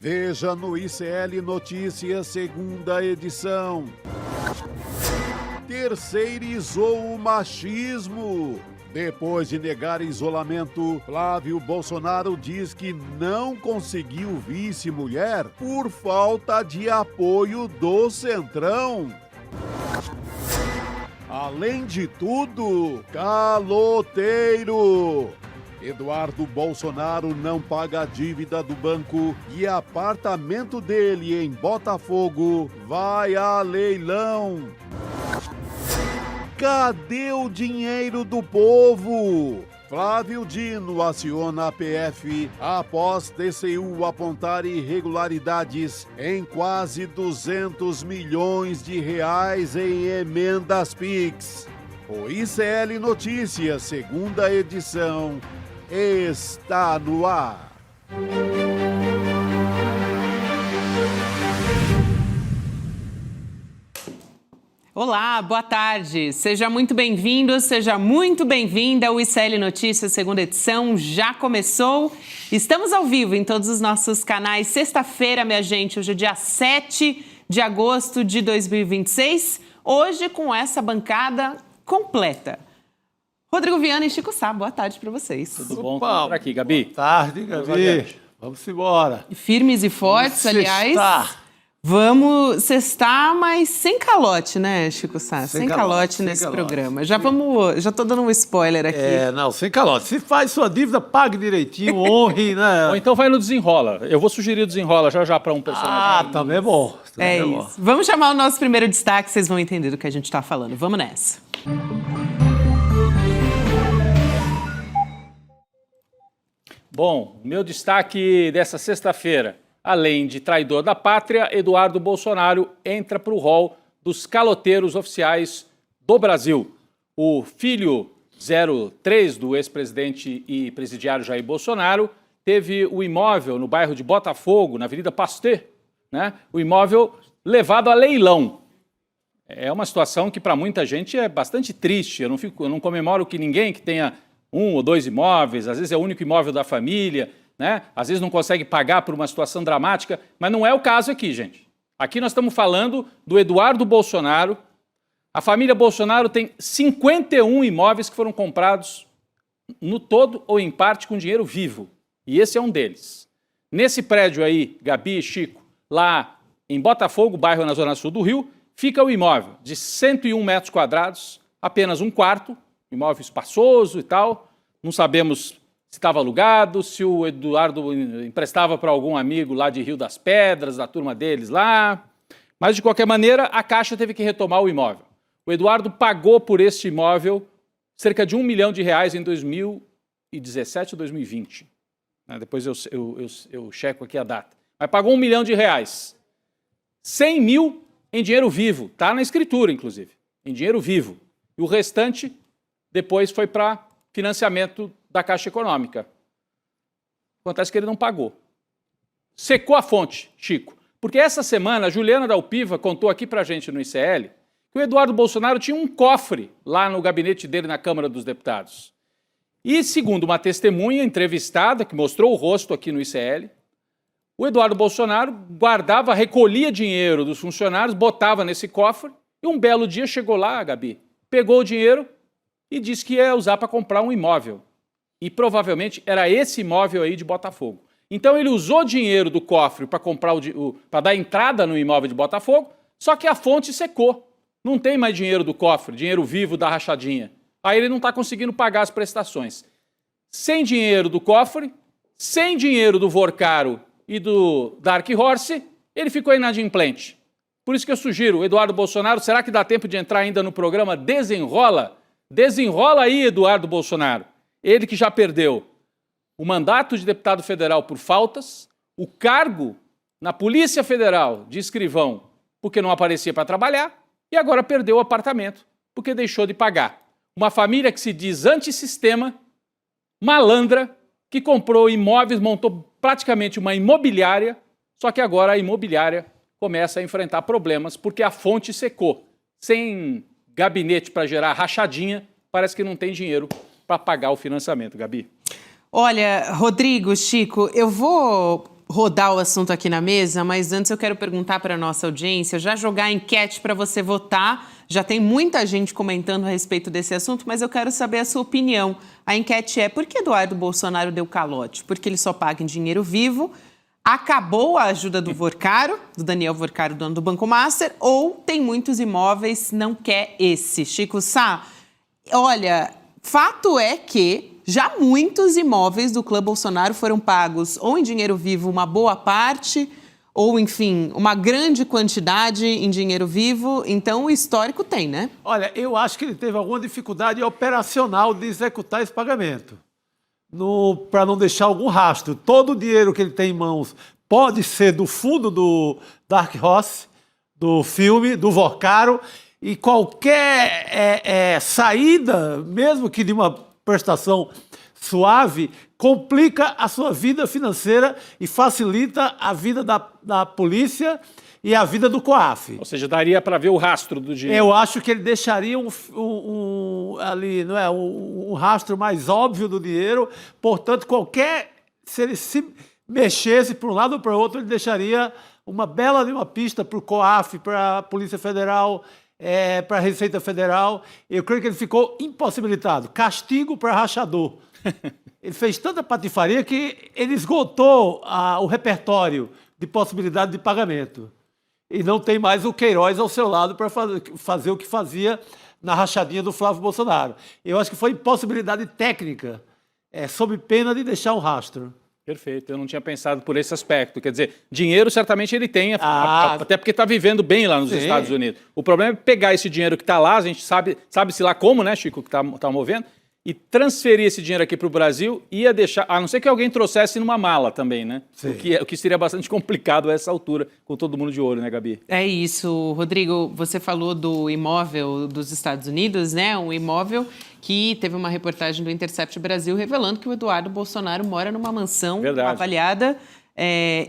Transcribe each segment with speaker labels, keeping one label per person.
Speaker 1: Veja no ICL Notícias, segunda edição. Terceirizou o machismo. Depois de negar isolamento, Flávio Bolsonaro diz que não conseguiu vice-mulher por falta de apoio do Centrão. Além de tudo, caloteiro. Eduardo Bolsonaro não paga a dívida do banco e apartamento dele em Botafogo vai a leilão. Cadê o dinheiro do povo? Flávio Dino aciona a PF após TCU apontar irregularidades em quase 200 milhões de reais em emendas PIX. O ICL Notícias, segunda edição, está no ar.
Speaker 2: Olá, boa tarde. Seja muito bem-vindo, seja muito bem-vinda. O ICL Notícias, segunda edição, já começou. Estamos ao vivo em todos os nossos canais. Sexta-feira, minha gente, hoje é dia 7 de agosto de 2026. Hoje com essa bancada completa. Rodrigo Viana e Chico Sá, boa tarde para vocês.
Speaker 3: Tudo bom? Por aqui, Gabi.
Speaker 4: Boa tarde, Gabi. Vamos embora.
Speaker 2: Firmes e fortes, aliás. Vamos sextar, mas sem calote, né, Chico Sá? Sem calote nesse programa. Já tô dando um spoiler aqui.
Speaker 4: Sem calote. Se faz sua dívida, pague direitinho, honre, né?
Speaker 3: Ou então vai no Desenrola. Eu vou sugerir o Desenrola já para um personagem.
Speaker 4: Também é bom.
Speaker 2: É isso. Vamos chamar o nosso primeiro destaque, vocês vão entender do que a gente tá falando. Vamos nessa.
Speaker 3: Bom, meu destaque dessa sexta-feira. Além de traidor da pátria, Eduardo Bolsonaro entra para o rol dos caloteiros oficiais do Brasil. O filho 03 do ex-presidente e presidiário Jair Bolsonaro teve o imóvel no bairro de Botafogo, na Avenida Pasteur, né? O imóvel levado a leilão. É uma situação que para muita gente é bastante triste. Eu não comemoro que ninguém que tenha um ou dois imóveis, às vezes é o único imóvel da família, né? Às vezes não consegue pagar por uma situação dramática, mas não é o caso aqui, gente. Aqui nós estamos falando do Eduardo Bolsonaro. A família Bolsonaro tem 51 imóveis que foram comprados no todo ou em parte com dinheiro vivo. E esse é um deles. Nesse prédio aí, Gabi e Chico, lá em Botafogo, bairro na Zona Sul do Rio, fica o imóvel de 101 metros quadrados, apenas um quarto, imóvel espaçoso e tal. Não sabemos se estava alugado, se o Eduardo emprestava para algum amigo lá de Rio das Pedras, da turma deles lá. Mas, de qualquer maneira, a Caixa teve que retomar o imóvel. O Eduardo pagou por este imóvel cerca de R$1 milhão em 2017 ou 2020. Depois eu checo aqui a data. Mas pagou R$1 milhão. 100 mil em dinheiro vivo. Está na escritura, inclusive. Em dinheiro vivo. E o restante depois foi para financiamento da Caixa Econômica. Acontece que ele não pagou. Secou a fonte, Chico. Porque essa semana a Juliana da Alpiva contou aqui pra gente no ICL que o Eduardo Bolsonaro tinha um cofre lá no gabinete dele na Câmara dos Deputados. E, segundo uma testemunha entrevistada, que mostrou o rosto aqui no ICL, o Eduardo Bolsonaro recolhia dinheiro dos funcionários, botava nesse cofre, e um belo dia chegou lá, Gabi, pegou o dinheiro e disse que ia usar para comprar um imóvel. E provavelmente era esse imóvel aí de Botafogo. Então ele usou dinheiro do cofre para comprar para dar entrada no imóvel de Botafogo, só que a fonte secou. Não tem mais dinheiro do cofre, dinheiro vivo da rachadinha. Aí ele não está conseguindo pagar as prestações. Sem dinheiro do cofre, sem dinheiro do Vorcaro e do Dark Horse, ele ficou inadimplente. Por isso que eu sugiro, Eduardo Bolsonaro, será que dá tempo de entrar ainda no programa Desenrola? Desenrola aí, Eduardo Bolsonaro. Ele que já perdeu o mandato de deputado federal por faltas, o cargo na Polícia Federal de escrivão porque não aparecia para trabalhar e agora perdeu o apartamento porque deixou de pagar. Uma família que se diz antissistema, malandra, que comprou imóveis, montou praticamente uma imobiliária, só que agora a imobiliária começa a enfrentar problemas porque a fonte secou. Sem gabinete para gerar rachadinha, parece que não tem dinheiro para pagar o financiamento, Gabi.
Speaker 2: Olha, Rodrigo, Chico, eu vou rodar o assunto aqui na mesa, mas antes eu quero perguntar para a nossa audiência, já jogar a enquete para você votar. Já tem muita gente comentando a respeito desse assunto, mas eu quero saber a sua opinião. A enquete é: por que Eduardo Bolsonaro deu calote? Porque ele só paga em dinheiro vivo? Acabou a ajuda do Vorcaro, do Daniel Vorcaro, dono do Banco Master, ou tem muitos imóveis, não quer esse? Chico Sá, olha, fato é que já muitos imóveis do clã Bolsonaro foram pagos ou em dinheiro vivo, uma boa parte, ou, enfim, uma grande quantidade em dinheiro vivo. Então, o histórico tem, né?
Speaker 4: Olha, eu acho que ele teve alguma dificuldade operacional de executar esse pagamento, para não deixar algum rastro. Todo o dinheiro que ele tem em mãos pode ser do fundo do Dark Horse, do filme, do Vorcaro, e qualquer saída, mesmo que de uma prestação suave, complica a sua vida financeira e facilita a vida da polícia e a vida do COAF.
Speaker 3: Ou seja, daria para ver o rastro do dinheiro.
Speaker 4: Eu acho que ele deixaria ali, não é, um rastro mais óbvio do dinheiro. Portanto, se ele se mexesse para um lado ou para o outro, ele deixaria uma bela de uma pista para o COAF, para a Polícia Federal, para a Receita Federal. Eu creio que ele ficou impossibilitado. Castigo para rachador. Ele fez tanta patifaria que ele esgotou o repertório de possibilidade de pagamento. E não tem mais o Queiroz ao seu lado para fazer o que fazia na rachadinha do Flávio Bolsonaro. Eu acho que foi impossibilidade técnica, sob pena de deixar um rastro.
Speaker 3: Perfeito, eu não tinha pensado por esse aspecto. Quer dizer, dinheiro certamente ele tem, até porque está vivendo bem lá nos Estados Unidos. O problema é pegar esse dinheiro que está lá, a gente sabe-se lá como, né, Chico, que está movendo, e transferir esse dinheiro aqui para o Brasil, ia deixar, a não ser que alguém trouxesse numa mala também, né? O que seria bastante complicado a essa altura, com todo mundo de olho, né, Gabi?
Speaker 2: É isso, Rodrigo. Você falou do imóvel dos Estados Unidos, né? Um imóvel que teve uma reportagem do Intercept Brasil revelando que o Eduardo Bolsonaro mora numa mansão avaliada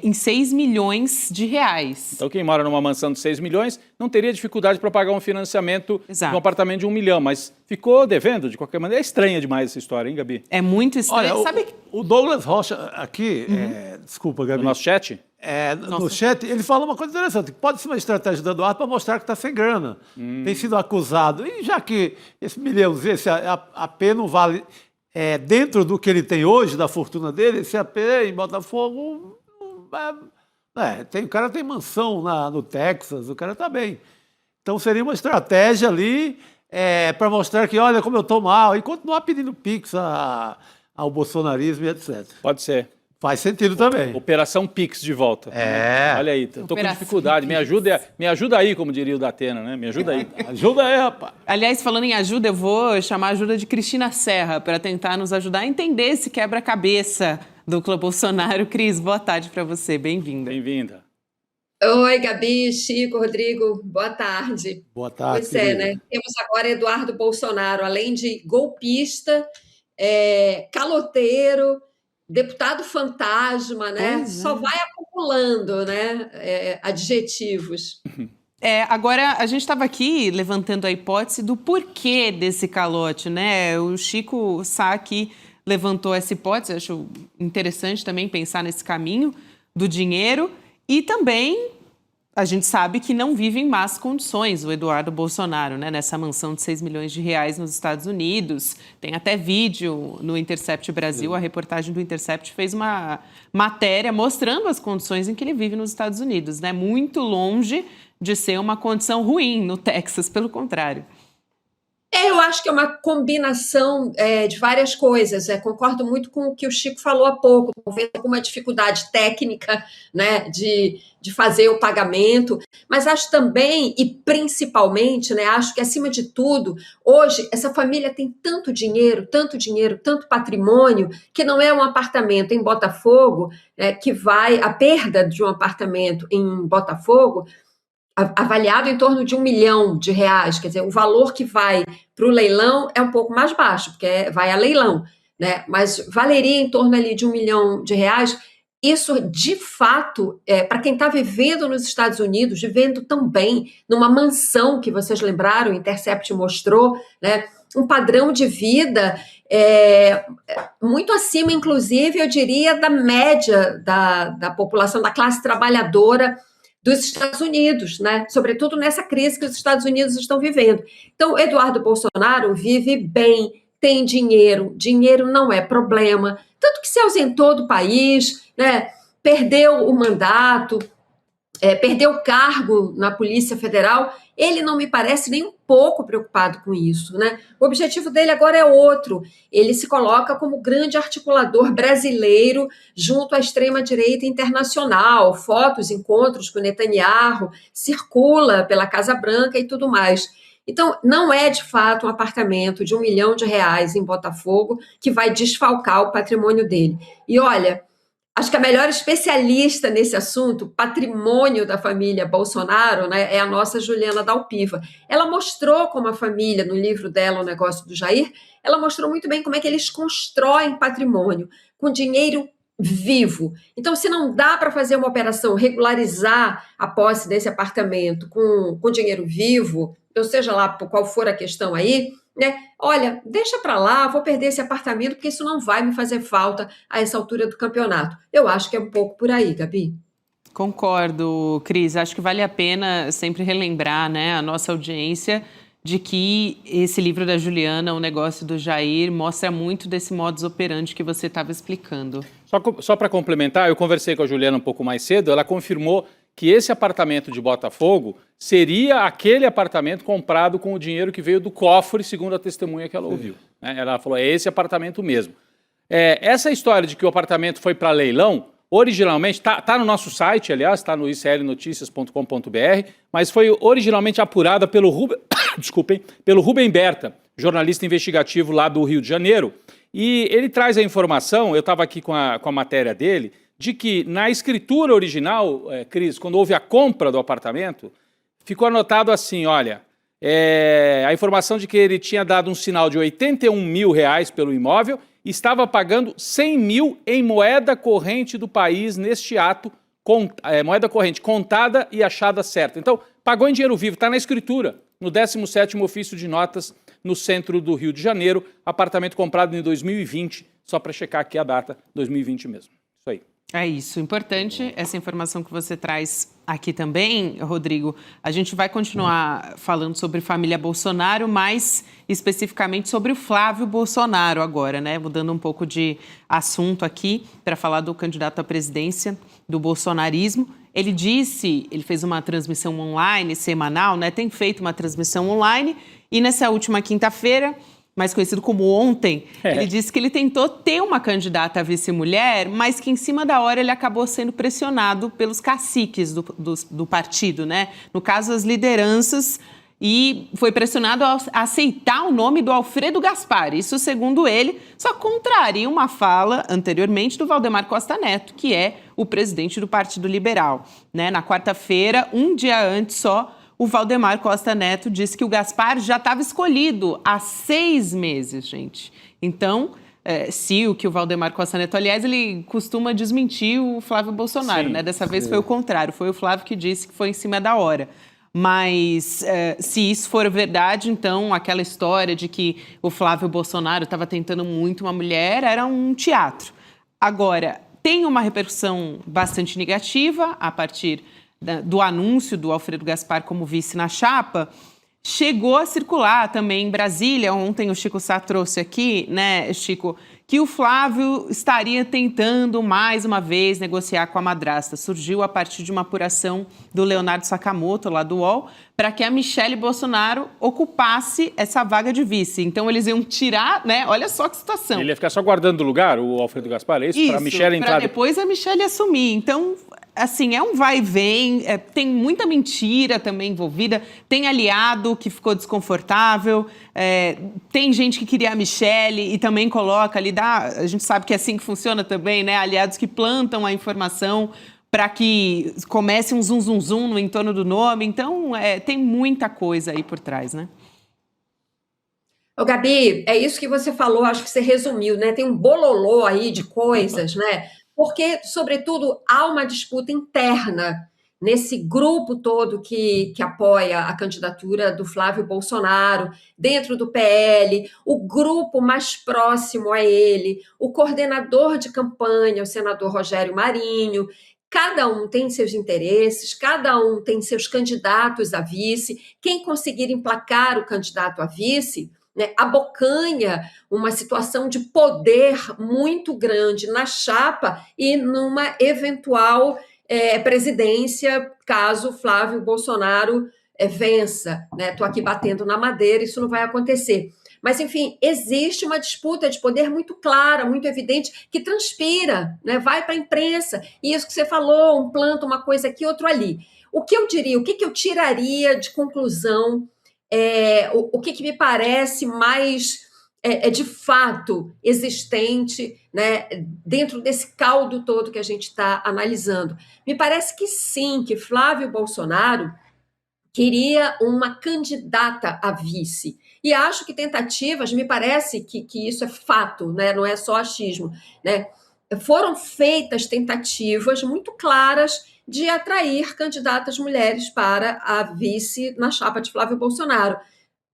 Speaker 2: em 6 milhões de reais.
Speaker 3: Então, quem mora numa mansão de 6 milhões não teria dificuldade para pagar um financiamento de um apartamento de 1 milhão, mas ficou devendo, de qualquer maneira. É estranha demais essa história, hein, Gabi?
Speaker 2: É muito estranho.
Speaker 4: Olha, o Douglas Rocha aqui, desculpa, Gabi.
Speaker 3: No nosso chat?
Speaker 4: No chat, ele fala uma coisa interessante. Pode ser uma estratégia do Eduardo para mostrar que está sem grana. Tem sido acusado. E já que esse milhãozinho, esse AP não vale... dentro do que ele tem hoje, da fortuna dele, esse AP em Botafogo... o cara tem mansão no Texas, o cara está bem. Então seria uma estratégia ali para mostrar que, olha como eu estou mal, e continuar pedindo Pix ao bolsonarismo e etc.
Speaker 3: Pode ser.
Speaker 4: Faz sentido também.
Speaker 3: Operação Pix de volta. Olha aí, eu tô com dificuldade. Me ajuda aí, como diria o Datena, né? Me ajuda aí.
Speaker 4: Ajuda aí, rapaz.
Speaker 2: Aliás, falando em ajuda, eu vou chamar a ajuda de Cristina Serra para tentar nos ajudar a entender esse quebra-cabeça do clã Bolsonaro. Cris, boa tarde para você. Bem-vinda.
Speaker 3: Bem-vinda.
Speaker 5: Oi, Gabi, Chico, Rodrigo, boa tarde.
Speaker 4: Boa tarde.
Speaker 5: Pois né? Temos agora Eduardo Bolsonaro, além de golpista, caloteiro, deputado fantasma, né? Só vai acumulando, né? Adjetivos.
Speaker 2: Agora, a gente estava aqui levantando a hipótese do porquê desse calote, né? O Chico Sá aqui levantou essa hipótese, acho interessante também pensar nesse caminho do dinheiro. E também a gente sabe que não vive em más condições o Eduardo Bolsonaro, né? Nessa mansão de 6 milhões de reais nos Estados Unidos. Tem até vídeo no Intercept Brasil, a reportagem do Intercept fez uma matéria mostrando as condições em que ele vive nos Estados Unidos, né? Muito longe de ser uma condição ruim no Texas, pelo contrário.
Speaker 5: Eu acho que é uma combinação de várias coisas. Concordo muito com o que o Chico falou há pouco. Talvez alguma dificuldade técnica, né, de fazer o pagamento. Mas acho também, e principalmente, né, acho que acima de tudo, hoje essa família tem tanto dinheiro, tanto patrimônio, que não é um apartamento em Botafogo, que vai... A perda de um apartamento em Botafogo... avaliado em torno de 1 milhão de reais, quer dizer, o valor que vai para o leilão é um pouco mais baixo, porque vai a leilão, né? Mas valeria em torno ali de 1 milhão de reais. Isso, de fato, para quem está vivendo nos Estados Unidos, vivendo tão bem, numa mansão que vocês lembraram, o Intercept mostrou, né? um padrão de vida muito acima, inclusive, eu diria, da média da população, da classe trabalhadora dos Estados Unidos, né? Sobretudo nessa crise que os Estados Unidos estão vivendo. Então, Eduardo Bolsonaro vive bem, tem dinheiro, dinheiro não é problema, tanto que se ausentou do país, né? Perdeu o mandato, perdeu o cargo na Polícia Federal. Ele não me parece nem um pouco preocupado com isso, né? O objetivo dele agora é outro. Ele se coloca como grande articulador brasileiro junto à extrema-direita internacional. Fotos, encontros com Netanyahu, circula pela Casa Branca e tudo mais. Então, não é, de fato, um apartamento de R$1 milhão em Botafogo que vai desfalcar o patrimônio dele. E, olha, acho que a melhor especialista nesse assunto, patrimônio da família Bolsonaro, né, é a nossa Juliana Dalpiva. Ela mostrou como a família, no livro dela, O Negócio do Jair, ela mostrou muito bem como é que eles constroem patrimônio com dinheiro vivo. Então, se não dá para fazer uma operação, regularizar a posse desse apartamento com dinheiro vivo, ou seja lá qual for a questão aí, né? Olha, deixa para lá, vou perder esse apartamento porque isso não vai me fazer falta a essa altura do campeonato. Eu acho que é um pouco por aí, Gabi.
Speaker 2: Concordo, Cris. Acho que vale a pena sempre relembrar, né, a nossa audiência de que esse livro da Juliana, O Negócio do Jair, mostra muito desse modus operandi que você estava explicando.
Speaker 3: Só para complementar, eu conversei com a Juliana um pouco mais cedo, ela confirmou que esse apartamento de Botafogo seria aquele apartamento comprado com o dinheiro que veio do cofre, segundo a testemunha que ela ouviu. Né? Ela falou, é esse apartamento mesmo. Essa história de que o apartamento foi para leilão, originalmente, está no nosso site, aliás, está no iclnoticias.com.br, mas foi originalmente apurada pelo Rubem Berta, jornalista investigativo lá do Rio de Janeiro, e ele traz a informação, eu estava aqui com a matéria dele, de que na escritura original, Cris, quando houve a compra do apartamento, ficou anotado assim, olha, a informação de que ele tinha dado um sinal de R$81 mil pelo imóvel e estava pagando 100 mil em moeda corrente do país neste ato, moeda corrente contada e achada certa. Então, pagou em dinheiro vivo, está na escritura, no 17º ofício de notas, no centro do Rio de Janeiro, apartamento comprado em 2020, só para checar aqui a data, 2020 mesmo. Isso aí.
Speaker 2: É isso, importante essa informação que você traz aqui também, Rodrigo. A gente vai continuar falando sobre família Bolsonaro, mas especificamente sobre o Flávio Bolsonaro agora, né? Mudando um pouco de assunto aqui para falar do candidato à presidência do bolsonarismo. Ele fez uma transmissão online semanal, né? Tem feito uma transmissão online e nessa última quinta-feira, mais conhecido como ontem, ele disse que ele tentou ter uma candidata a vice-mulher, mas que em cima da hora ele acabou sendo pressionado pelos caciques do partido, né? No caso, as lideranças, e foi pressionado a aceitar o nome do Alfredo Gaspar. Isso, segundo ele, só contraria uma fala anteriormente do Valdemar Costa Neto, que é o presidente do Partido Liberal, né? Na quarta-feira, um dia antes só, o Valdemar Costa Neto disse que o Gaspar já estava escolhido há 6 meses, gente. Então, se o Valdemar Costa Neto, aliás, ele costuma desmentir o Flávio Bolsonaro, né? Dessa vez foi o contrário, foi o Flávio que disse que foi em cima da hora. Mas, se isso for verdade, então, aquela história de que o Flávio Bolsonaro estava tentando muito uma mulher era um teatro. Agora, tem uma repercussão bastante negativa a partir do anúncio do Alfredo Gaspar como vice na chapa. Chegou a circular também em Brasília, ontem o Chico Sá trouxe aqui, né, Chico, que o Flávio estaria tentando mais uma vez negociar com a madrasta. Surgiu a partir de uma apuração do Leonardo Sakamoto, lá do UOL, para que a Michelle Bolsonaro ocupasse essa vaga de vice. Então eles iam tirar, né, olha só que situação.
Speaker 3: Ele ia ficar só guardando o lugar, o Alfredo Gaspar, é isso? Para a Michelle entrar.
Speaker 2: Para depois a Michelle assumir. Então, assim, é um vai e vem, tem muita mentira também envolvida, tem aliado que ficou desconfortável, tem gente que queria a Michelle e também coloca ali, a gente sabe que é assim que funciona também, né? Aliados que plantam a informação para que comece um zum no entorno do nome. Então, tem muita coisa aí por trás, né?
Speaker 5: Ô, Gabi, é isso que você falou, acho que você resumiu, né? Tem um bololô aí de coisas, né? Porque, sobretudo, há uma disputa interna, nesse grupo todo que apoia a candidatura do Flávio Bolsonaro, dentro do PL, o grupo mais próximo a ele, o coordenador de campanha, o senador Rogério Marinho. Cada um tem seus interesses, cada um tem seus candidatos a vice. Quem conseguir emplacar o candidato a vice, né, abocanha uma situação de poder muito grande na chapa e numa eventual presidência, caso Flávio Bolsonaro vença. Estou aqui batendo na madeira, isso não vai acontecer. Mas, enfim, existe uma disputa de poder muito clara, muito evidente, que transpira, né? Vai para a imprensa. E isso que você falou, um planta, uma coisa aqui, outro ali. O que eu diria, o que eu tiraria de conclusão, o que me parece mais de fato existente, né, dentro desse caldo todo que a gente está analisando? Me parece que sim, que Flávio Bolsonaro queria uma candidata a vice. E acho que tentativas, me parece que isso é fato, né? Não é só achismo, né? Foram feitas tentativas muito claras de atrair candidatas mulheres para a vice na chapa de Flávio Bolsonaro.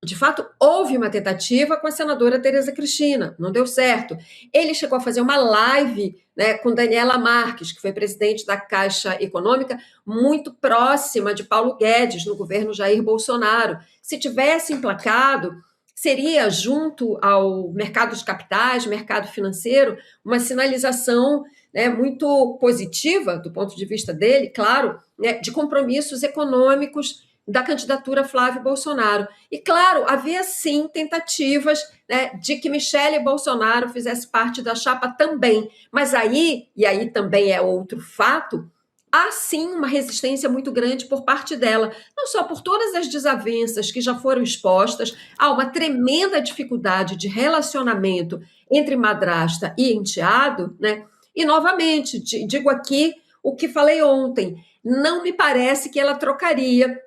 Speaker 5: De fato, houve uma tentativa com a senadora Tereza Cristina, não deu certo. Ele chegou a fazer uma live, né, com Daniela Marques, que foi presidente da Caixa Econômica, muito próxima de Paulo Guedes, no governo Jair Bolsonaro. Se tivesse emplacado, seria, junto ao mercado de capitais, mercado financeiro, uma sinalização, né, muito positiva, do ponto de vista dele, claro, né, de compromissos econômicos da candidatura Flávio Bolsonaro. E, claro, havia sim tentativas, né, de que Michele Bolsonaro fizesse parte da chapa também. Mas aí, e aí também é outro fato, há sim uma resistência muito grande por parte dela, não só por todas as desavenças que já foram expostas, há uma tremenda dificuldade de relacionamento entre madrasta e enteado, né? E, novamente, digo aqui o que falei ontem, não me parece que ela trocaria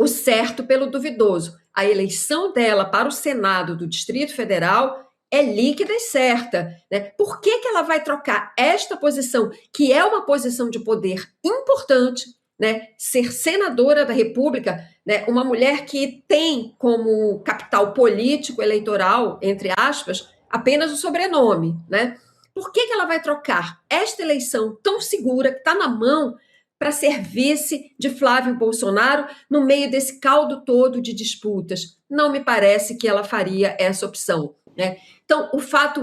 Speaker 5: o certo pelo duvidoso. A eleição dela para o Senado do Distrito Federal é líquida e certa, né? Por que ela vai trocar esta posição, que é uma posição de poder importante, né? Ser senadora da República, né? Uma mulher que tem como capital político eleitoral, entre aspas, apenas o sobrenome, né? Por que ela vai trocar esta eleição tão segura, que está na mão, para ser vice de Flávio Bolsonaro no meio desse caldo todo de disputas? Não me parece que ela faria essa opção, né? Então, o fato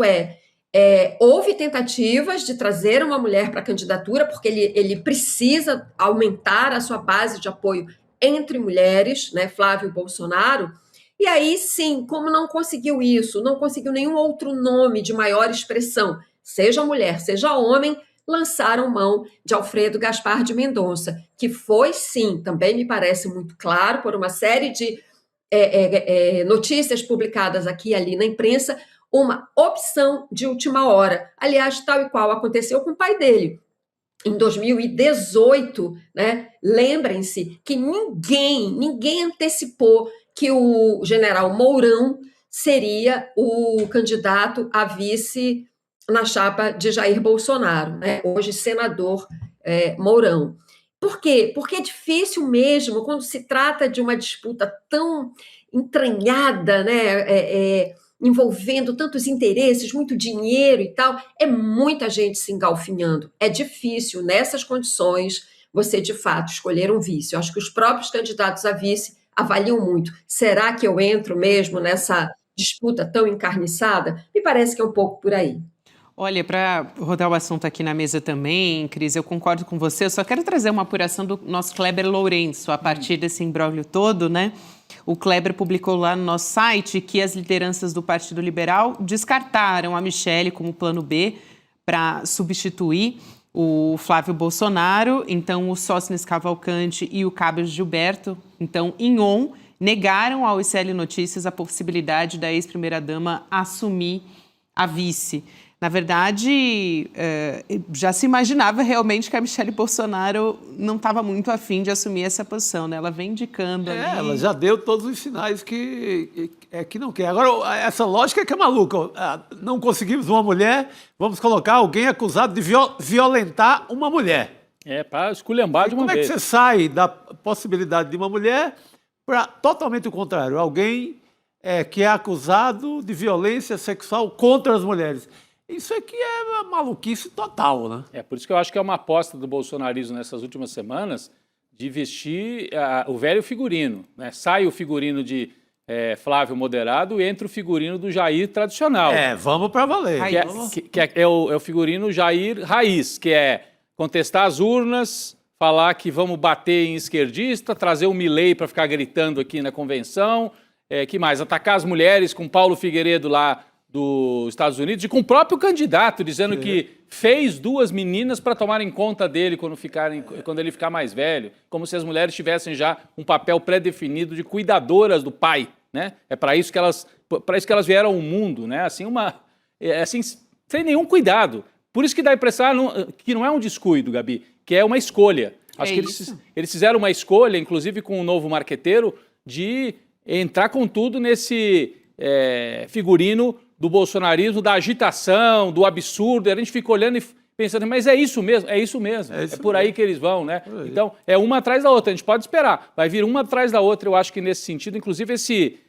Speaker 5: houve tentativas de trazer uma mulher para a candidatura, porque ele precisa aumentar a sua base de apoio entre mulheres, né, Flávio Bolsonaro. E aí, sim, como não conseguiu isso, não conseguiu nenhum outro nome de maior expressão, seja mulher, seja homem, lançaram mão de Alfredo Gaspar de Mendonça, que foi, sim, também me parece muito claro, por uma série de notícias publicadas aqui e ali na imprensa, uma opção de última hora. Aliás, tal e qual aconteceu com o pai dele. Em 2018, né, lembrem-se que ninguém antecipou que o general Mourão seria o candidato a vice na chapa de Jair Bolsonaro, né? Hoje senador Mourão. Por quê? Porque é difícil mesmo, quando se trata de uma disputa tão entranhada, né? Envolvendo tantos interesses, muito dinheiro e tal, é muita gente se engalfinhando. É difícil, nessas condições, você, de fato, escolher um vice. Eu acho que os próprios candidatos a vice avaliam muito. Será que eu entro mesmo nessa disputa tão encarniçada? Me parece que é um pouco por aí.
Speaker 2: Olha, para rodar o assunto aqui na mesa também, Cris, eu concordo com você, eu só quero trazer uma apuração do nosso Kleber Lourenço, a partir desse imbróglio todo, né? O Kleber publicou lá no nosso site que as lideranças do Partido Liberal descartaram a Michele como plano B para substituir o Flávio Bolsonaro. Então, o Sócrates Cavalcante e o Cabo Gilberto, então, em on, negaram ao ICL Notícias a possibilidade da ex-primeira-dama assumir a vice. Na verdade, já se imaginava realmente que a Michele Bolsonaro não estava muito afim de assumir essa posição, né? Ela vem indicando ali...
Speaker 4: Ela já deu todos os sinais que não quer. Agora, essa lógica que é maluca. Não conseguimos uma mulher, vamos colocar alguém acusado de violentar uma mulher.
Speaker 3: É, para esculhambar de uma
Speaker 4: Como é que
Speaker 3: vez.
Speaker 4: você sai da possibilidade de uma mulher para totalmente o contrário? Alguém que é acusado de violência sexual contra as mulheres. Isso aqui é uma maluquice total, né?
Speaker 3: É por isso que eu acho que é uma aposta do bolsonarismo nessas últimas semanas de vestir o velho figurino, né? Sai o figurino de Flávio moderado e entra o figurino do Jair tradicional.
Speaker 4: Vamos para valer.
Speaker 3: Que é o figurino Jair raiz, que é contestar as urnas, falar que vamos bater em esquerdista, trazer o Milei para ficar gritando aqui na convenção, que mais? Atacar as mulheres com Paulo Figueiredo lá dos Estados Unidos e com o próprio candidato, dizendo que fez 2 meninas para tomarem conta dele quando ele ficar mais velho, como se as mulheres tivessem já um papel pré-definido de cuidadoras do pai, né? É para isso que elas vieram ao mundo, né? Assim, sem nenhum cuidado. Por isso que dá a impressão que não é um descuido, Gabi, que é uma escolha. Acho que eles fizeram uma escolha, inclusive com o novo marqueteiro, de entrar com tudo nesse figurino do bolsonarismo, da agitação, do absurdo. A gente fica olhando e pensando, mas é isso mesmo. É por aí que eles vão, né? Então, é uma atrás da outra. A gente pode esperar. Vai vir uma atrás da outra, eu acho que nesse sentido. Inclusive,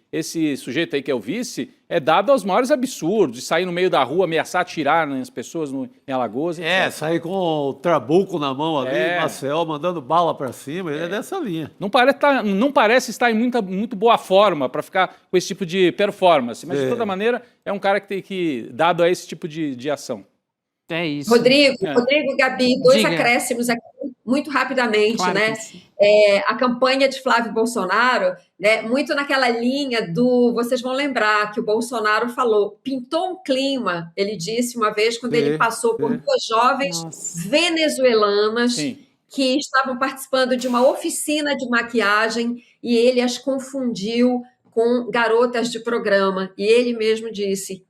Speaker 3: esse sujeito aí que é o vice é dado aos maiores absurdos, de sair no meio da rua, ameaçar atirar nas pessoas em Alagoas.
Speaker 4: Sair com o trabuco na mão ali, Marcel, mandando bala para cima, ele é dessa linha.
Speaker 3: Não parece estar em muito boa forma para ficar com esse tipo de performance, mas de toda maneira é um cara que tem que, dado a esse tipo de ação.
Speaker 2: É isso.
Speaker 5: Rodrigo, Gabi, 2
Speaker 2: Diga.
Speaker 5: acréscimos aqui muito rapidamente,
Speaker 2: Claro
Speaker 5: né?
Speaker 2: que sim.
Speaker 5: A campanha de Flávio Bolsonaro, né, muito naquela linha vocês vão lembrar que o Bolsonaro falou, pintou um clima, ele disse uma vez, quando ele passou por 2 jovens venezuelanas que estavam participando de uma oficina de maquiagem e ele as confundiu com garotas de programa. E ele mesmo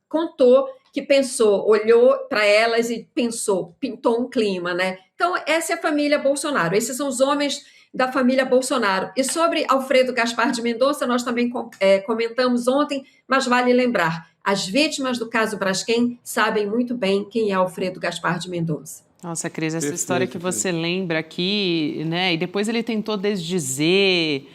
Speaker 5: contou que pensou, olhou para elas e pintou um clima, né? Então, essa é a família Bolsonaro, esses são os homens da família Bolsonaro. E sobre Alfredo Gaspar de Mendonça, nós também comentamos ontem, mas vale lembrar, as vítimas do caso Braskem sabem muito bem quem é Alfredo Gaspar de Mendonça.
Speaker 2: Nossa, Cris, essa história que você lembra aqui, né? E depois ele tentou desdizer.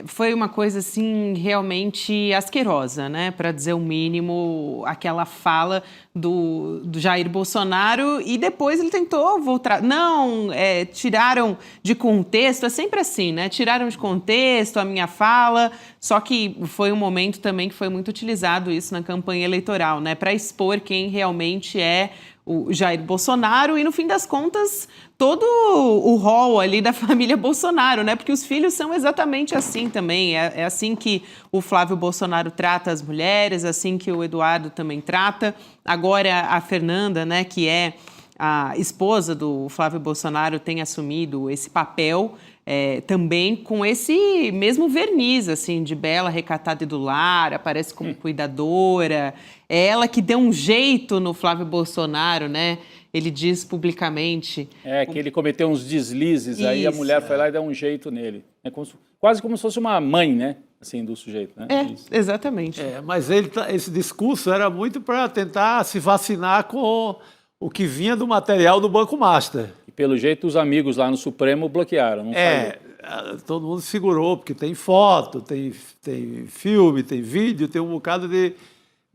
Speaker 2: Foi uma coisa, assim, realmente asquerosa, né? Para dizer o mínimo, aquela fala do Jair Bolsonaro. E depois ele tentou voltar. Não, tiraram de contexto. É sempre assim, né? Tiraram de contexto a minha fala. Só que foi um momento também que foi muito utilizado isso na campanha eleitoral, né? Para expor quem realmente é o Jair Bolsonaro e, no fim das contas, todo o rol ali da família Bolsonaro, né? Porque os filhos são exatamente assim também. É assim que o Flávio Bolsonaro trata as mulheres, assim que o Eduardo também trata. Agora, a Fernanda, né, que é a esposa do Flávio Bolsonaro, tem assumido esse papel também com esse mesmo verniz, assim, de bela, recatada e do lar, aparece como cuidadora. É ela que deu um jeito no Flávio Bolsonaro, né? Ele diz publicamente.
Speaker 3: Que ele cometeu uns deslizes, aí a mulher foi lá e deu um jeito nele. Quase como se fosse uma mãe, né? Assim, do sujeito, né?
Speaker 2: Exatamente.
Speaker 4: Mas esse discurso era muito para tentar se vacinar com o que vinha do material do Banco Master.
Speaker 3: E pelo jeito os amigos lá no Supremo bloquearam, não saiu.
Speaker 4: Todo mundo segurou, porque tem foto, tem filme, tem vídeo, tem um bocado de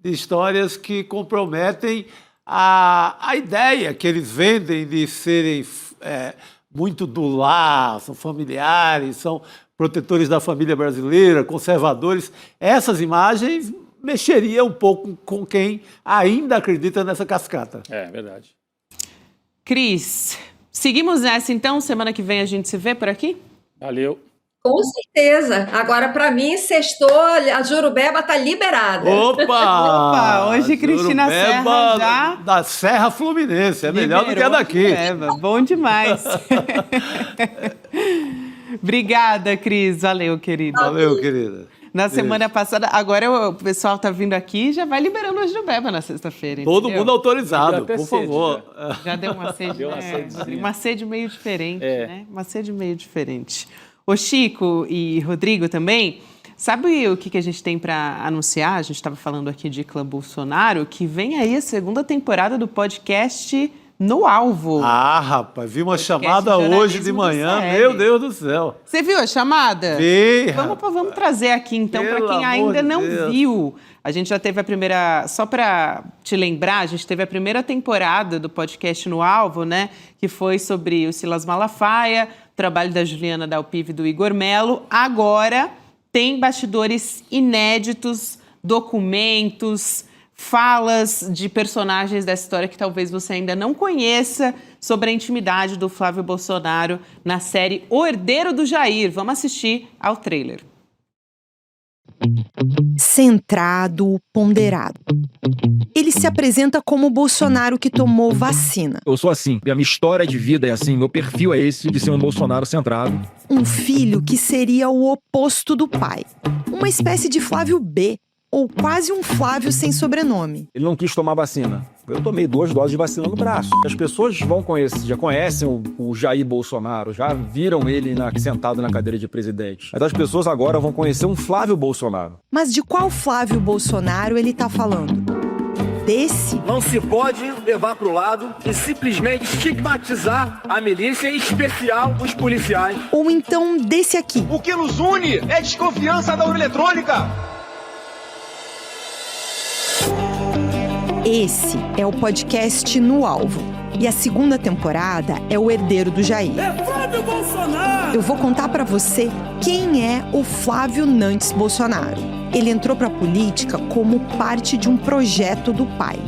Speaker 4: histórias que comprometem a ideia que eles vendem de serem muito do lar, são familiares, são protetores da família brasileira, conservadores. Essas imagens mexeriam um pouco com quem ainda acredita nessa cascata.
Speaker 3: É verdade.
Speaker 2: Cris, seguimos nessa então? Semana que vem a gente se vê por aqui?
Speaker 3: Valeu.
Speaker 5: Com certeza. Agora, para mim, sextou, a Jurubeba está liberada.
Speaker 4: Opa!
Speaker 2: Hoje Cristina Serra já...
Speaker 4: da Serra Fluminense, é melhor do que a daqui.
Speaker 2: Bom demais. Obrigada, Cris. Valeu, querida.
Speaker 4: Valeu, querida.
Speaker 2: Na semana passada, agora o pessoal tá vindo aqui e já vai liberando a Jurubeba na sexta-feira.
Speaker 4: Todo mundo autorizado, por favor.
Speaker 2: Já deu uma sede,
Speaker 3: deu uma sedezinha.
Speaker 2: Uma sede meio diferente, né? Uma sede meio diferente. Ô Chico e Rodrigo também, sabe o que a gente tem para anunciar? A gente estava falando aqui de Clã Bolsonaro, que vem aí a segunda temporada do podcast no Alvo.
Speaker 4: Ah, rapaz, vi uma
Speaker 2: Podcast
Speaker 4: chamada
Speaker 2: de
Speaker 4: hoje de
Speaker 2: jornalismo
Speaker 4: manhã,
Speaker 2: do CL.
Speaker 4: meu Deus do céu.
Speaker 2: Você viu a chamada?
Speaker 4: Vi,
Speaker 2: Vamos trazer aqui, então, para
Speaker 4: Pelo
Speaker 2: quem
Speaker 4: amor
Speaker 2: ainda
Speaker 4: de
Speaker 2: não
Speaker 4: Deus.
Speaker 2: viu. A gente já teve a primeira... Só para te lembrar, a gente teve a primeira temporada do podcast No Alvo, né? Que foi sobre o Silas Malafaia, o trabalho da Juliana Dalpiva e do Igor Melo. Agora tem bastidores inéditos, documentos, falas de personagens dessa história que talvez você ainda não conheça sobre a intimidade do Flávio Bolsonaro na série O Herdeiro do Jair. Vamos assistir ao trailer.
Speaker 6: Centrado, ponderado. Ele se apresenta como o Bolsonaro que tomou vacina.
Speaker 7: Eu sou assim, a minha história de vida é assim, meu perfil é esse de ser um Bolsonaro centrado.
Speaker 6: Um filho que seria o oposto do pai. Uma espécie de Flávio B, ou quase um Flávio sem sobrenome.
Speaker 7: Ele não quis tomar vacina. Eu tomei 2 doses de vacina no braço. As pessoas já conhecem o Jair Bolsonaro, já viram ele sentado na cadeira de presidente. Mas as pessoas agora vão conhecer um Flávio Bolsonaro.
Speaker 6: Mas de qual Flávio Bolsonaro ele tá falando? Desse?
Speaker 8: Não se pode levar para o lado e simplesmente estigmatizar a milícia, em especial os policiais.
Speaker 6: Ou então desse aqui?
Speaker 8: O que nos une é desconfiança da urna eletrônica.
Speaker 6: Esse é o podcast No Alvo. E a segunda temporada é O Herdeiro do Jair.
Speaker 8: É Flávio Bolsonaro!
Speaker 6: Eu vou contar pra você quem é o Flávio Nantes Bolsonaro. Ele entrou pra política como parte de um projeto do pai.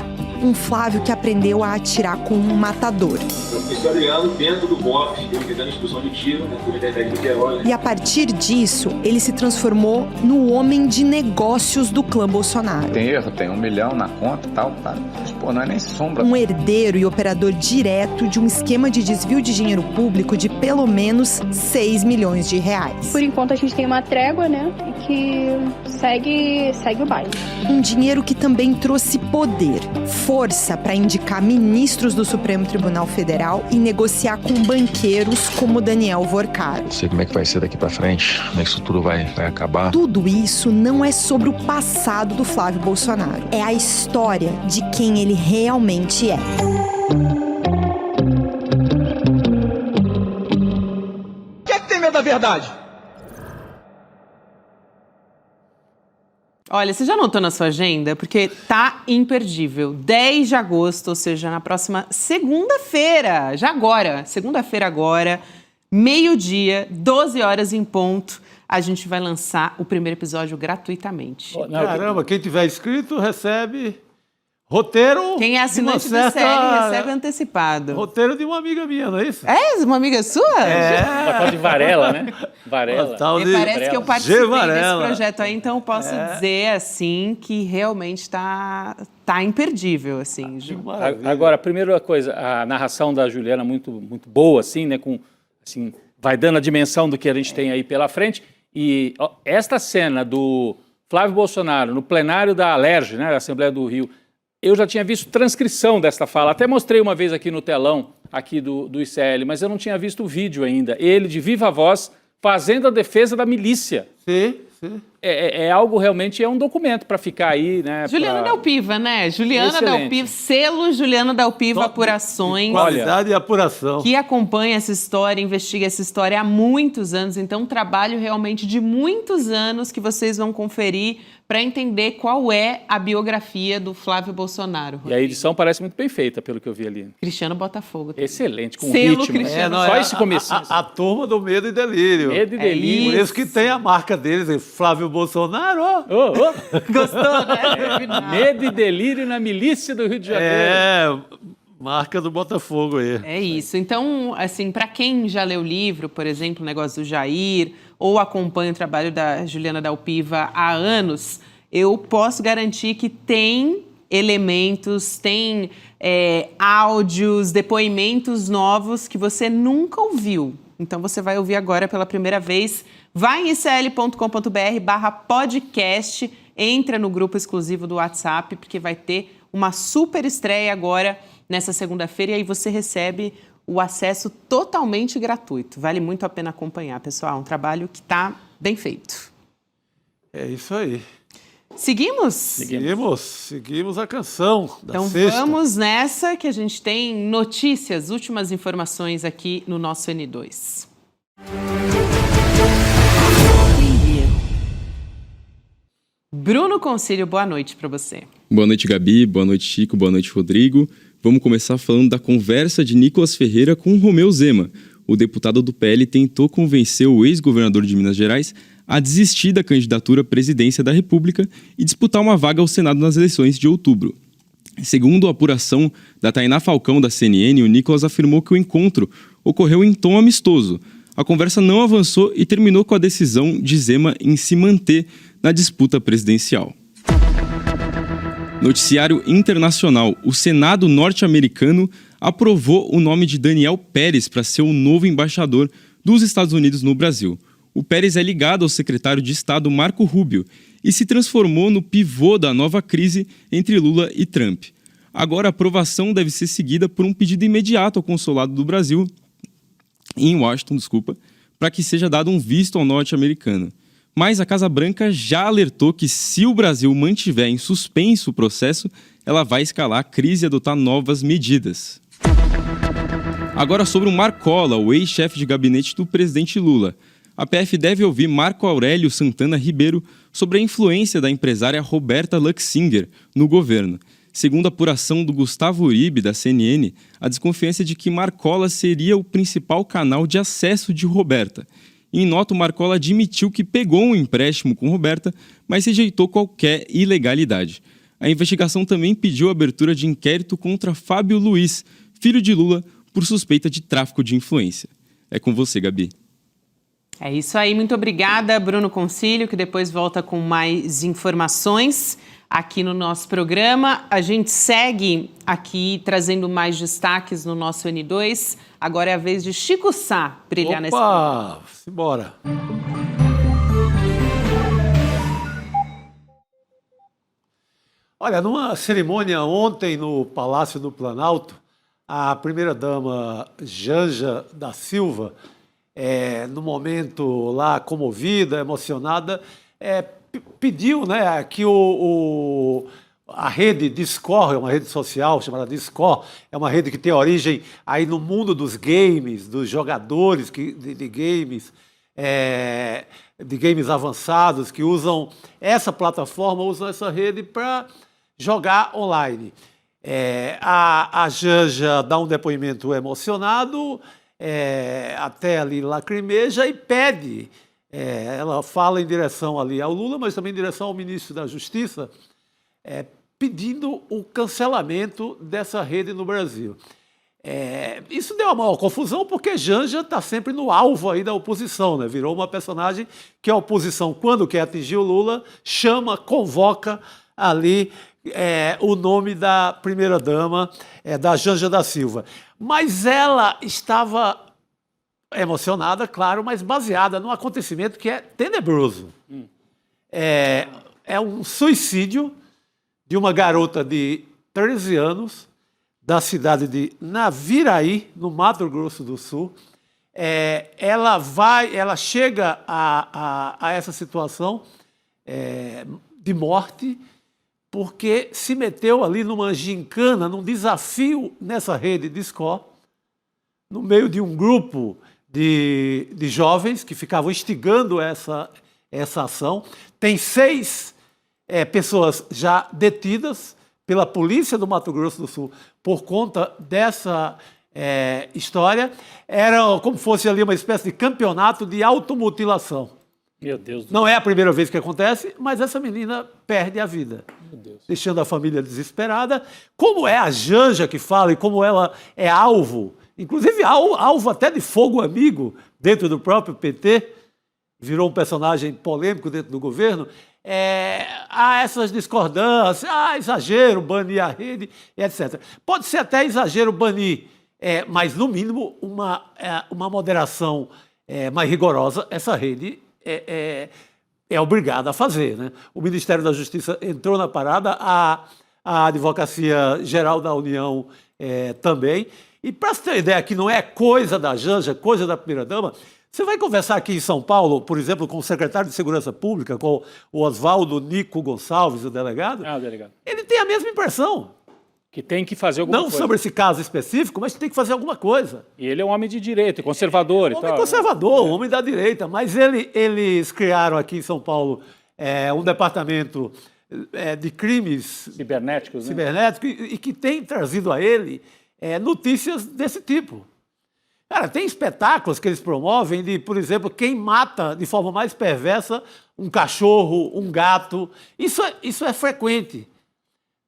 Speaker 6: Um Flávio que aprendeu a atirar com um matador.
Speaker 9: Eu fui olhando dentro do box, dando instrução de tiro, né, por ideia de herói.
Speaker 6: E a partir disso, ele se transformou no homem de negócios do clã Bolsonaro.
Speaker 10: Tem erro, tem 1 milhão na conta e tal, tá? Mas, pô, não é nem sombra.
Speaker 6: Um herdeiro e operador direto de um esquema de desvio de dinheiro público de pelo menos 6 milhões de reais.
Speaker 11: Por enquanto a gente tem uma trégua, né? E que segue o baile.
Speaker 6: Um dinheiro que também trouxe poder, força para indicar ministros do Supremo Tribunal Federal e negociar com banqueiros como Daniel Vorcaro.
Speaker 10: Não sei como é que vai ser daqui pra frente, como é que isso tudo vai acabar.
Speaker 6: Tudo isso não é sobre o passado do Flávio Bolsonaro. É a história de quem ele realmente é.
Speaker 8: Quem é que tem medo da verdade?
Speaker 2: Olha, você já anotou na sua agenda? Porque tá imperdível. 10 de agosto, ou seja, na próxima segunda-feira, já agora, segunda-feira agora, meio-dia, 12 horas em ponto, a gente vai lançar o primeiro episódio gratuitamente.
Speaker 4: Caramba, quem tiver inscrito recebe roteiro.
Speaker 2: Quem é assinante da série recebe antecipado.
Speaker 4: Roteiro de uma amiga minha, não é isso?
Speaker 2: É? Uma amiga sua?
Speaker 3: Vai falar de Varela, né? Varela.
Speaker 2: Parece que eu participei desse
Speaker 4: Varela.
Speaker 2: projeto aí, então eu posso dizer, assim, que realmente tá imperdível, assim.
Speaker 3: Agora, a primeira coisa, a narração da Juliana muito, muito boa, assim, né? Assim, vai dando a dimensão do que a gente tem aí pela frente. E esta cena do Flávio Bolsonaro no plenário da Alerj, né? Da Assembleia do Rio, eu já tinha visto transcrição desta fala. Até mostrei uma vez aqui no telão, aqui do ICL, mas eu não tinha visto o vídeo ainda. Ele, de viva voz, fazendo a defesa da milícia.
Speaker 4: Sim.
Speaker 3: É algo realmente, é um documento para ficar aí, né?
Speaker 2: Juliana Dalpiva, né? Juliana
Speaker 3: Excelente.
Speaker 2: Dalpiva, selo Juliana Dalpiva Apurações.
Speaker 4: Qualidade e apuração.
Speaker 2: Que acompanha essa história, investiga essa história há muitos anos. Então, um trabalho realmente de muitos anos que vocês vão conferir para entender qual é a biografia do Flávio Bolsonaro.
Speaker 3: E a edição parece muito bem feita, pelo que eu vi ali.
Speaker 2: Cristiano Botafogo.
Speaker 3: Excelente, com
Speaker 2: Selo
Speaker 3: ritmo.
Speaker 2: Cristiano.
Speaker 3: Só esse comecinho.
Speaker 4: A turma do Medo e Delírio.
Speaker 3: Medo e Delírio.
Speaker 4: Por isso que tem a marca deles, Flávio Bolsonaro.
Speaker 2: Gostou, né?
Speaker 3: Medo e Delírio na milícia do Rio de Janeiro.
Speaker 4: Marca do Botafogo aí.
Speaker 2: É isso. Então, assim, para quem já leu o livro, por exemplo, o negócio do Jair, ou acompanha o trabalho da Juliana Dalpiva há anos, eu posso garantir que tem elementos, tem áudios, depoimentos novos que você nunca ouviu. Então, você vai ouvir agora pela primeira vez. Vai em icl.com.br/podcast, entra no grupo exclusivo do WhatsApp, porque vai ter uma super estreia agora nessa segunda-feira, e aí você recebe o acesso totalmente gratuito. Vale muito a pena acompanhar, pessoal. Um trabalho que está bem feito.
Speaker 4: É isso aí. Seguimos a canção da
Speaker 2: Então
Speaker 4: sexta.
Speaker 2: vamos nessa que a gente tem notícias, últimas informações aqui no nosso N2. Bruno Concílio, boa noite para você.
Speaker 12: Boa noite, Gabi. Boa noite, Chico. Boa noite, Rodrigo. Vamos começar falando da conversa de Nicolas Ferreira com Romeu Zema. O deputado do PL tentou convencer o ex-governador de Minas Gerais a desistir da candidatura à presidência da República e disputar uma vaga ao Senado nas eleições de outubro. Segundo a apuração da Tainá Falcão, da CNN, o Nicolas afirmou que o encontro ocorreu em tom amistoso. A conversa não avançou e terminou com a decisão de Zema em se manter na disputa presidencial. Noticiário internacional. O Senado norte-americano aprovou o nome de Daniel Pérez para ser o novo embaixador dos Estados Unidos no Brasil. O Pérez é ligado ao secretário de Estado Marco Rubio e se transformou no pivô da nova crise entre Lula e Trump. Agora, a aprovação deve ser seguida por um pedido imediato ao consulado do Brasil, em Washington, para que seja dado um visto ao norte-americano. Mas a Casa Branca já alertou que se o Brasil mantiver em suspenso o processo, ela vai escalar a crise e adotar novas medidas. Agora sobre o Marcola, o ex-chefe de gabinete do presidente Lula. A PF deve ouvir Marco Aurélio Santana Ribeiro sobre a influência da empresária Roberta Luxinger no governo. Segundo a apuração do Gustavo Uribe, da CNN, a desconfiança é de que Marcola seria o principal canal de acesso de Roberta. Em nota, o Marcola admitiu que pegou um empréstimo com Roberta, mas rejeitou qualquer ilegalidade. A investigação também pediu a abertura de inquérito contra Fábio Luiz, filho de Lula, por suspeita de tráfico de influência. É com você, Gabi.
Speaker 2: É isso aí, muito obrigada, Bruno Concílio, que depois volta com mais informações aqui no nosso programa. A gente segue aqui trazendo mais destaques no nosso N2. Agora é a vez de Chico Sá brilhar nesse programa.
Speaker 4: Simbora. Olha, numa cerimônia ontem no Palácio do Planalto, a primeira-dama Janja da Silva, no momento lá comovida, emocionada, pediu, né, que a rede Discord, uma rede social chamada Discord, é uma rede que tem origem aí no mundo dos games, dos jogadores de games avançados que usam essa plataforma, usam essa rede para jogar online. A Janja dá um depoimento emocionado, até ali lacrimeja e pede, ela fala em direção ali ao Lula, mas também em direção ao ministro da Justiça, pedindo o cancelamento dessa rede no Brasil. Isso deu uma maior confusão porque Janja está sempre no alvo aí da oposição, né? Virou uma personagem que a oposição, quando quer atingir o Lula, chama, convoca ali o nome da primeira-dama, da Janja da Silva. Mas ela estava emocionada, claro, mas baseada num acontecimento que é tenebroso. É um suicídio de uma garota de 13 anos, da cidade de Naviraí, no Mato Grosso do Sul. Ela chega a essa situação de morte porque se meteu ali numa gincana, num desafio nessa rede Discord, no meio de um grupo de jovens que ficavam instigando essa ação. Tem 6 pessoas já detidas pela polícia do Mato Grosso do Sul por conta dessa história. Era como se fosse ali uma espécie de campeonato de automutilação.
Speaker 3: Meu Deus do céu.
Speaker 4: Não é a primeira vez que acontece, mas essa menina perde a vida, deixando a família desesperada. Como é a Janja que fala e como ela é alvo, inclusive alvo até de fogo amigo dentro do próprio PT, virou um personagem polêmico dentro do governo, há essas discordâncias, exagero, banir a rede, etc. Pode ser até exagero banir, mas, no mínimo, uma moderação mais rigorosa, essa rede é obrigada a fazer, né? O Ministério da Justiça entrou na parada, a Advocacia Geral da União também. E, para você ter ideia que não é coisa da Janja, coisa da primeira-dama, Você vai conversar aqui em São Paulo, por exemplo, com o secretário de Segurança Pública, com o Oswaldo Nico Gonçalves, o delegado?
Speaker 3: Ah, o delegado.
Speaker 4: Ele tem a mesma impressão.
Speaker 3: Que tem que fazer alguma
Speaker 4: Não
Speaker 3: coisa.
Speaker 4: sobre esse caso específico, mas tem que fazer alguma coisa.
Speaker 3: E ele é um homem de direito, conservador e tal.
Speaker 4: Homem conservador, homem da direita. Mas eles criaram aqui em São Paulo um departamento de crimes
Speaker 3: cibernéticos, né?
Speaker 4: cibernéticos e que tem trazido a ele notícias desse tipo. Cara, tem espetáculos que eles promovem de, por exemplo, quem mata de forma mais perversa um cachorro, um gato. Isso é frequente.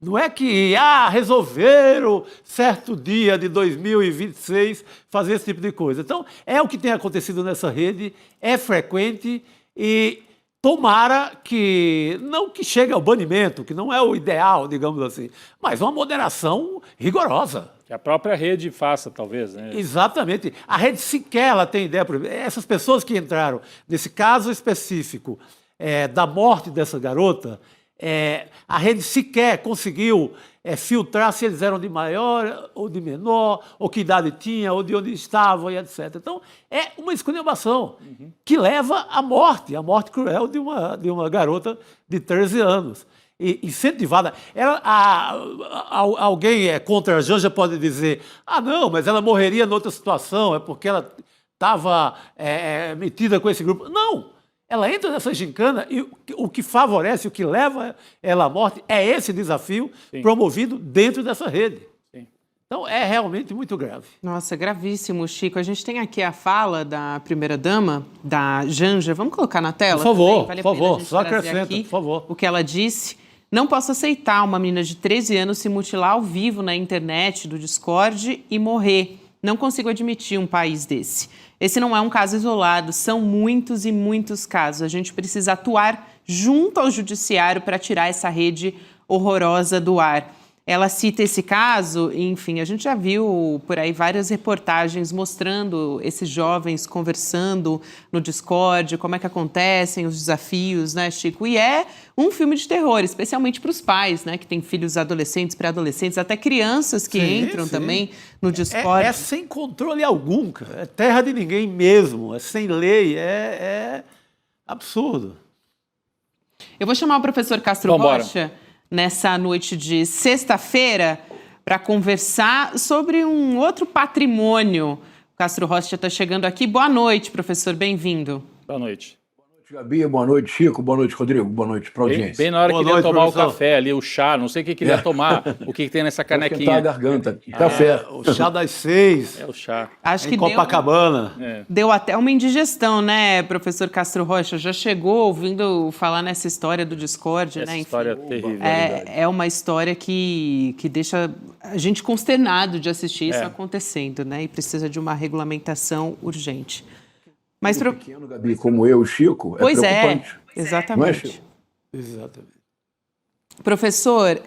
Speaker 4: Não é que resolveram certo dia de 2026 fazer esse tipo de coisa. Então, é o que tem acontecido nessa rede, é frequente e tomara que, não que chegue ao banimento, que não é o ideal, digamos assim, mas uma moderação rigorosa.
Speaker 3: Que a própria rede faça, talvez, né?
Speaker 4: Exatamente. A rede sequer ela tem ideia. Essas pessoas que entraram nesse caso específico da morte dessa garota, a rede sequer conseguiu filtrar se eles eram de maior ou de menor, ou que idade tinha, ou de onde estavam, e etc. Então, é uma esculhambação que leva à morte cruel de uma garota de 13 anos. E incentivada. Alguém contra a Janja pode dizer, não, mas ela morreria em outra situação, é porque ela estava metida com esse grupo. Não! Ela entra nessa gincana e o que favorece, o que leva ela à morte é esse desafio promovido dentro dessa rede. Sim. Então, é realmente muito grave.
Speaker 2: Nossa, gravíssimo, Chico. A gente tem aqui a fala da primeira-dama, da Janja. Vamos colocar na tela?
Speaker 4: Por favor,
Speaker 2: vale
Speaker 4: por favor, só acrescenta, por favor.
Speaker 2: O que ela disse. Não posso aceitar uma menina de 13 anos se mutilar ao vivo na internet, do Discord e morrer. Não consigo admitir um país desse. Esse não é um caso isolado, são muitos e muitos casos. A gente precisa atuar junto ao judiciário para tirar essa rede horrorosa do ar. Ela cita esse caso, enfim, a gente já viu por aí várias reportagens mostrando esses jovens conversando no Discord, como é que acontecem os desafios, né, Chico? E é um filme de terror, especialmente para os pais, né, que têm filhos adolescentes, pré-adolescentes, até crianças que entram também no Discord.
Speaker 4: É sem controle algum, cara. É terra de ninguém mesmo, é sem lei, é absurdo.
Speaker 2: Eu vou chamar o professor Castro Rocha nessa noite de sexta-feira para conversar sobre um outro patrimônio. O Castro Rocha está chegando aqui. Boa noite, professor. Bem-vindo.
Speaker 3: Boa noite.
Speaker 13: Boa noite, Gabi. Boa noite, Chico. Boa noite, Rodrigo. Boa noite para a audiência.
Speaker 3: Bem na hora que ele ia tomar o café ali, o chá. Não sei o que ele ia tomar, o que tem nessa canequinha.
Speaker 13: A garganta. Café.
Speaker 4: O chá das 6.
Speaker 3: É o chá.
Speaker 2: Acho que
Speaker 4: Copacabana.
Speaker 2: Deu até uma indigestão, né, professor Castro Rocha? Já chegou ouvindo falar nessa história do Discord,
Speaker 3: essa
Speaker 2: né?
Speaker 3: História terrível.
Speaker 2: É uma história que deixa a gente consternado de assistir isso acontecendo, né? E precisa de uma regulamentação urgente. Mas
Speaker 13: pequeno, Gabi, como eu, Chico,
Speaker 2: pois
Speaker 13: preocupante.
Speaker 2: Exatamente.
Speaker 13: Não é, Chico?
Speaker 4: Exatamente.
Speaker 2: Professor,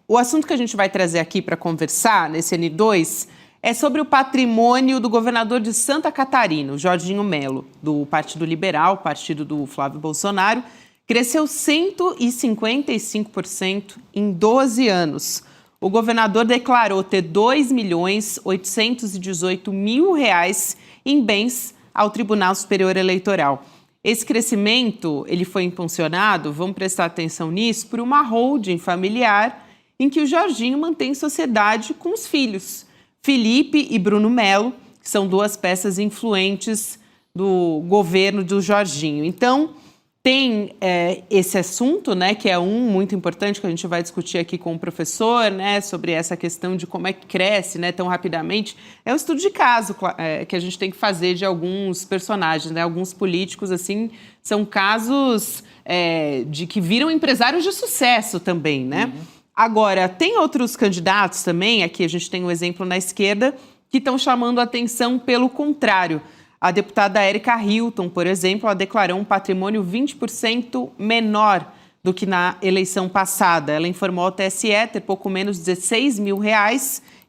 Speaker 2: o assunto que a gente vai trazer aqui para conversar nesse N2 é sobre o patrimônio do governador de Santa Catarina, o Jorginho Melo, do Partido Liberal, partido do Flávio Bolsonaro, cresceu 155% em 12 anos. O governador declarou ter R$ 2.818.000 em bens ao Tribunal Superior Eleitoral. Esse crescimento ele foi impulsionado, vamos prestar atenção nisso, por uma holding familiar em que o Jorginho mantém sociedade com os filhos, Felipe e Bruno Melo, que são duas peças influentes do governo do Jorginho. Então, tem esse assunto, né, que é muito importante, que a gente vai discutir aqui com o professor, né, sobre essa questão de como é que cresce, né, tão rapidamente. É um estudo de caso que a gente tem que fazer de alguns personagens, né, alguns políticos, assim, são casos de que viram empresários de sucesso também, né? Agora, tem outros candidatos também, aqui a gente tem um exemplo na esquerda, que estão chamando a atenção pelo contrário. A deputada Érica Hilton, por exemplo, ela declarou um patrimônio 20% menor do que na eleição passada. Ela informou ao TSE ter pouco menos de R$16 mil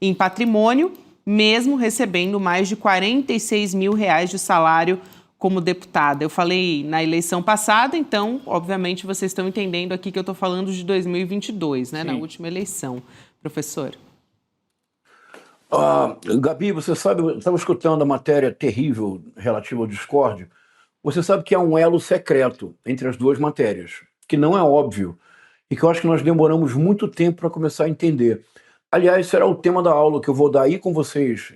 Speaker 2: em patrimônio, mesmo recebendo mais de R$46 mil de salário como deputada. Eu falei na eleição passada, então, obviamente, vocês estão entendendo aqui que eu estou falando de 2022, né, na última eleição. Professor.
Speaker 13: Gabi, você sabe, eu estava escutando a matéria terrível relativa ao Discord. Você sabe que há um elo secreto entre as duas matérias, que não é óbvio, e que eu acho que nós demoramos muito tempo para começar a entender. Aliás, será o tema da aula que eu vou dar aí com vocês,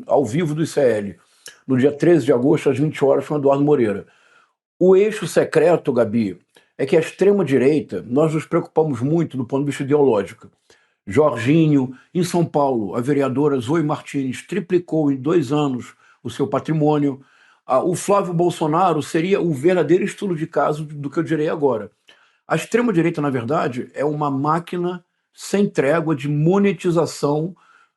Speaker 13: ao vivo do ICL, no dia 13 de agosto, às 20 horas, com o Eduardo Moreira. O eixo secreto, Gabi, é que a extrema-direita, nós nos preocupamos muito do ponto de vista ideológico. Jorginho, em São Paulo, a vereadora Zoe Martins triplicou em 2 anos o seu patrimônio. O Flávio Bolsonaro seria o verdadeiro estudo de caso do que eu direi agora. A extrema-direita, na verdade, é uma máquina sem trégua de monetização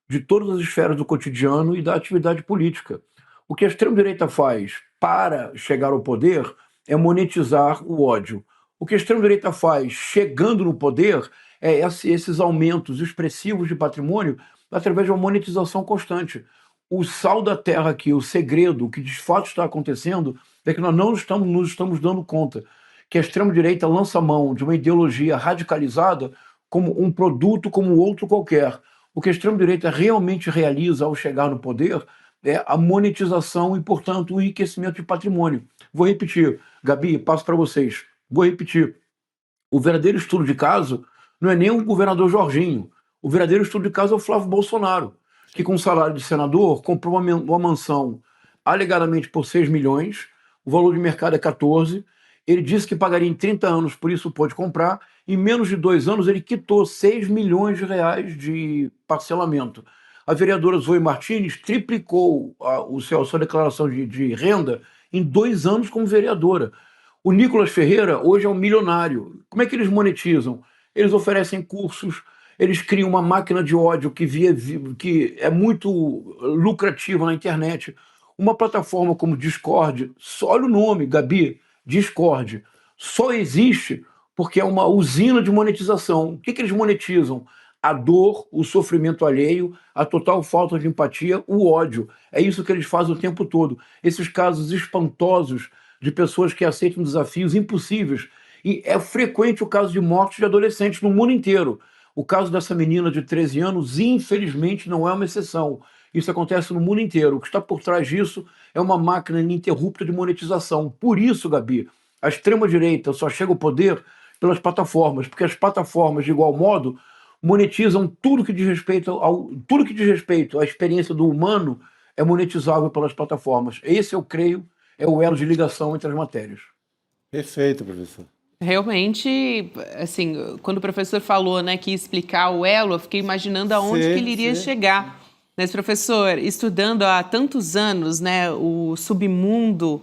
Speaker 13: de todas as esferas do cotidiano e da atividade política. O que a extrema-direita faz para chegar ao poder é monetizar o ódio. O que a extrema-direita faz chegando no poder é esses aumentos expressivos de patrimônio através de uma monetização constante. O sal da terra aqui, o segredo, o que de fato está acontecendo, é que nós não nos estamos dando conta que a extrema-direita lança mão de uma ideologia radicalizada como um produto como outro qualquer. O que a extrema-direita realmente realiza ao chegar no poder é a monetização e, portanto, o enriquecimento de patrimônio. Vou repetir, Gabi, passo para vocês. Vou repetir. O verdadeiro estudo de caso não é nem o governador Jorginho. O verdadeiro estudo de caso é o Flávio Bolsonaro, que com salário de senador comprou uma mansão alegadamente por 6 milhões, o valor de mercado é 14, ele disse que pagaria em 30 anos, por isso pôde comprar, em menos de 2 anos ele quitou 6 milhões de reais de parcelamento. A vereadora Zoe Martins triplicou a sua declaração de renda em 2 anos como vereadora. O Nicolas Ferreira hoje é um milionário. Como é que eles monetizam? Eles oferecem cursos, eles criam uma máquina de ódio que é muito lucrativa na internet. Uma plataforma como Discord, olha o nome, Gabi, Discord, só existe porque é uma usina de monetização. O que eles monetizam? A dor, o sofrimento alheio, a total falta de empatia, o ódio. É isso que eles fazem o tempo todo. Esses casos espantosos de pessoas que aceitam desafios impossíveis. E é frequente o caso de morte de adolescentes no mundo inteiro. O caso dessa menina de 13 anos, infelizmente, não é uma exceção. Isso acontece no mundo inteiro. O que está por trás disso é uma máquina ininterrupta de monetização. Por isso, Gabi, a extrema-direita só chega ao poder pelas plataformas, porque as plataformas, de igual modo, monetizam tudo que diz respeito à experiência do humano é monetizável pelas plataformas. Esse, eu creio, é o elo de ligação entre as matérias.
Speaker 4: Perfeito, professor.
Speaker 2: Realmente, assim, quando o professor falou, né, que ia explicar o elo, eu fiquei imaginando aonde que ele iria chegar. Mas, professor, estudando há tantos anos, né, o submundo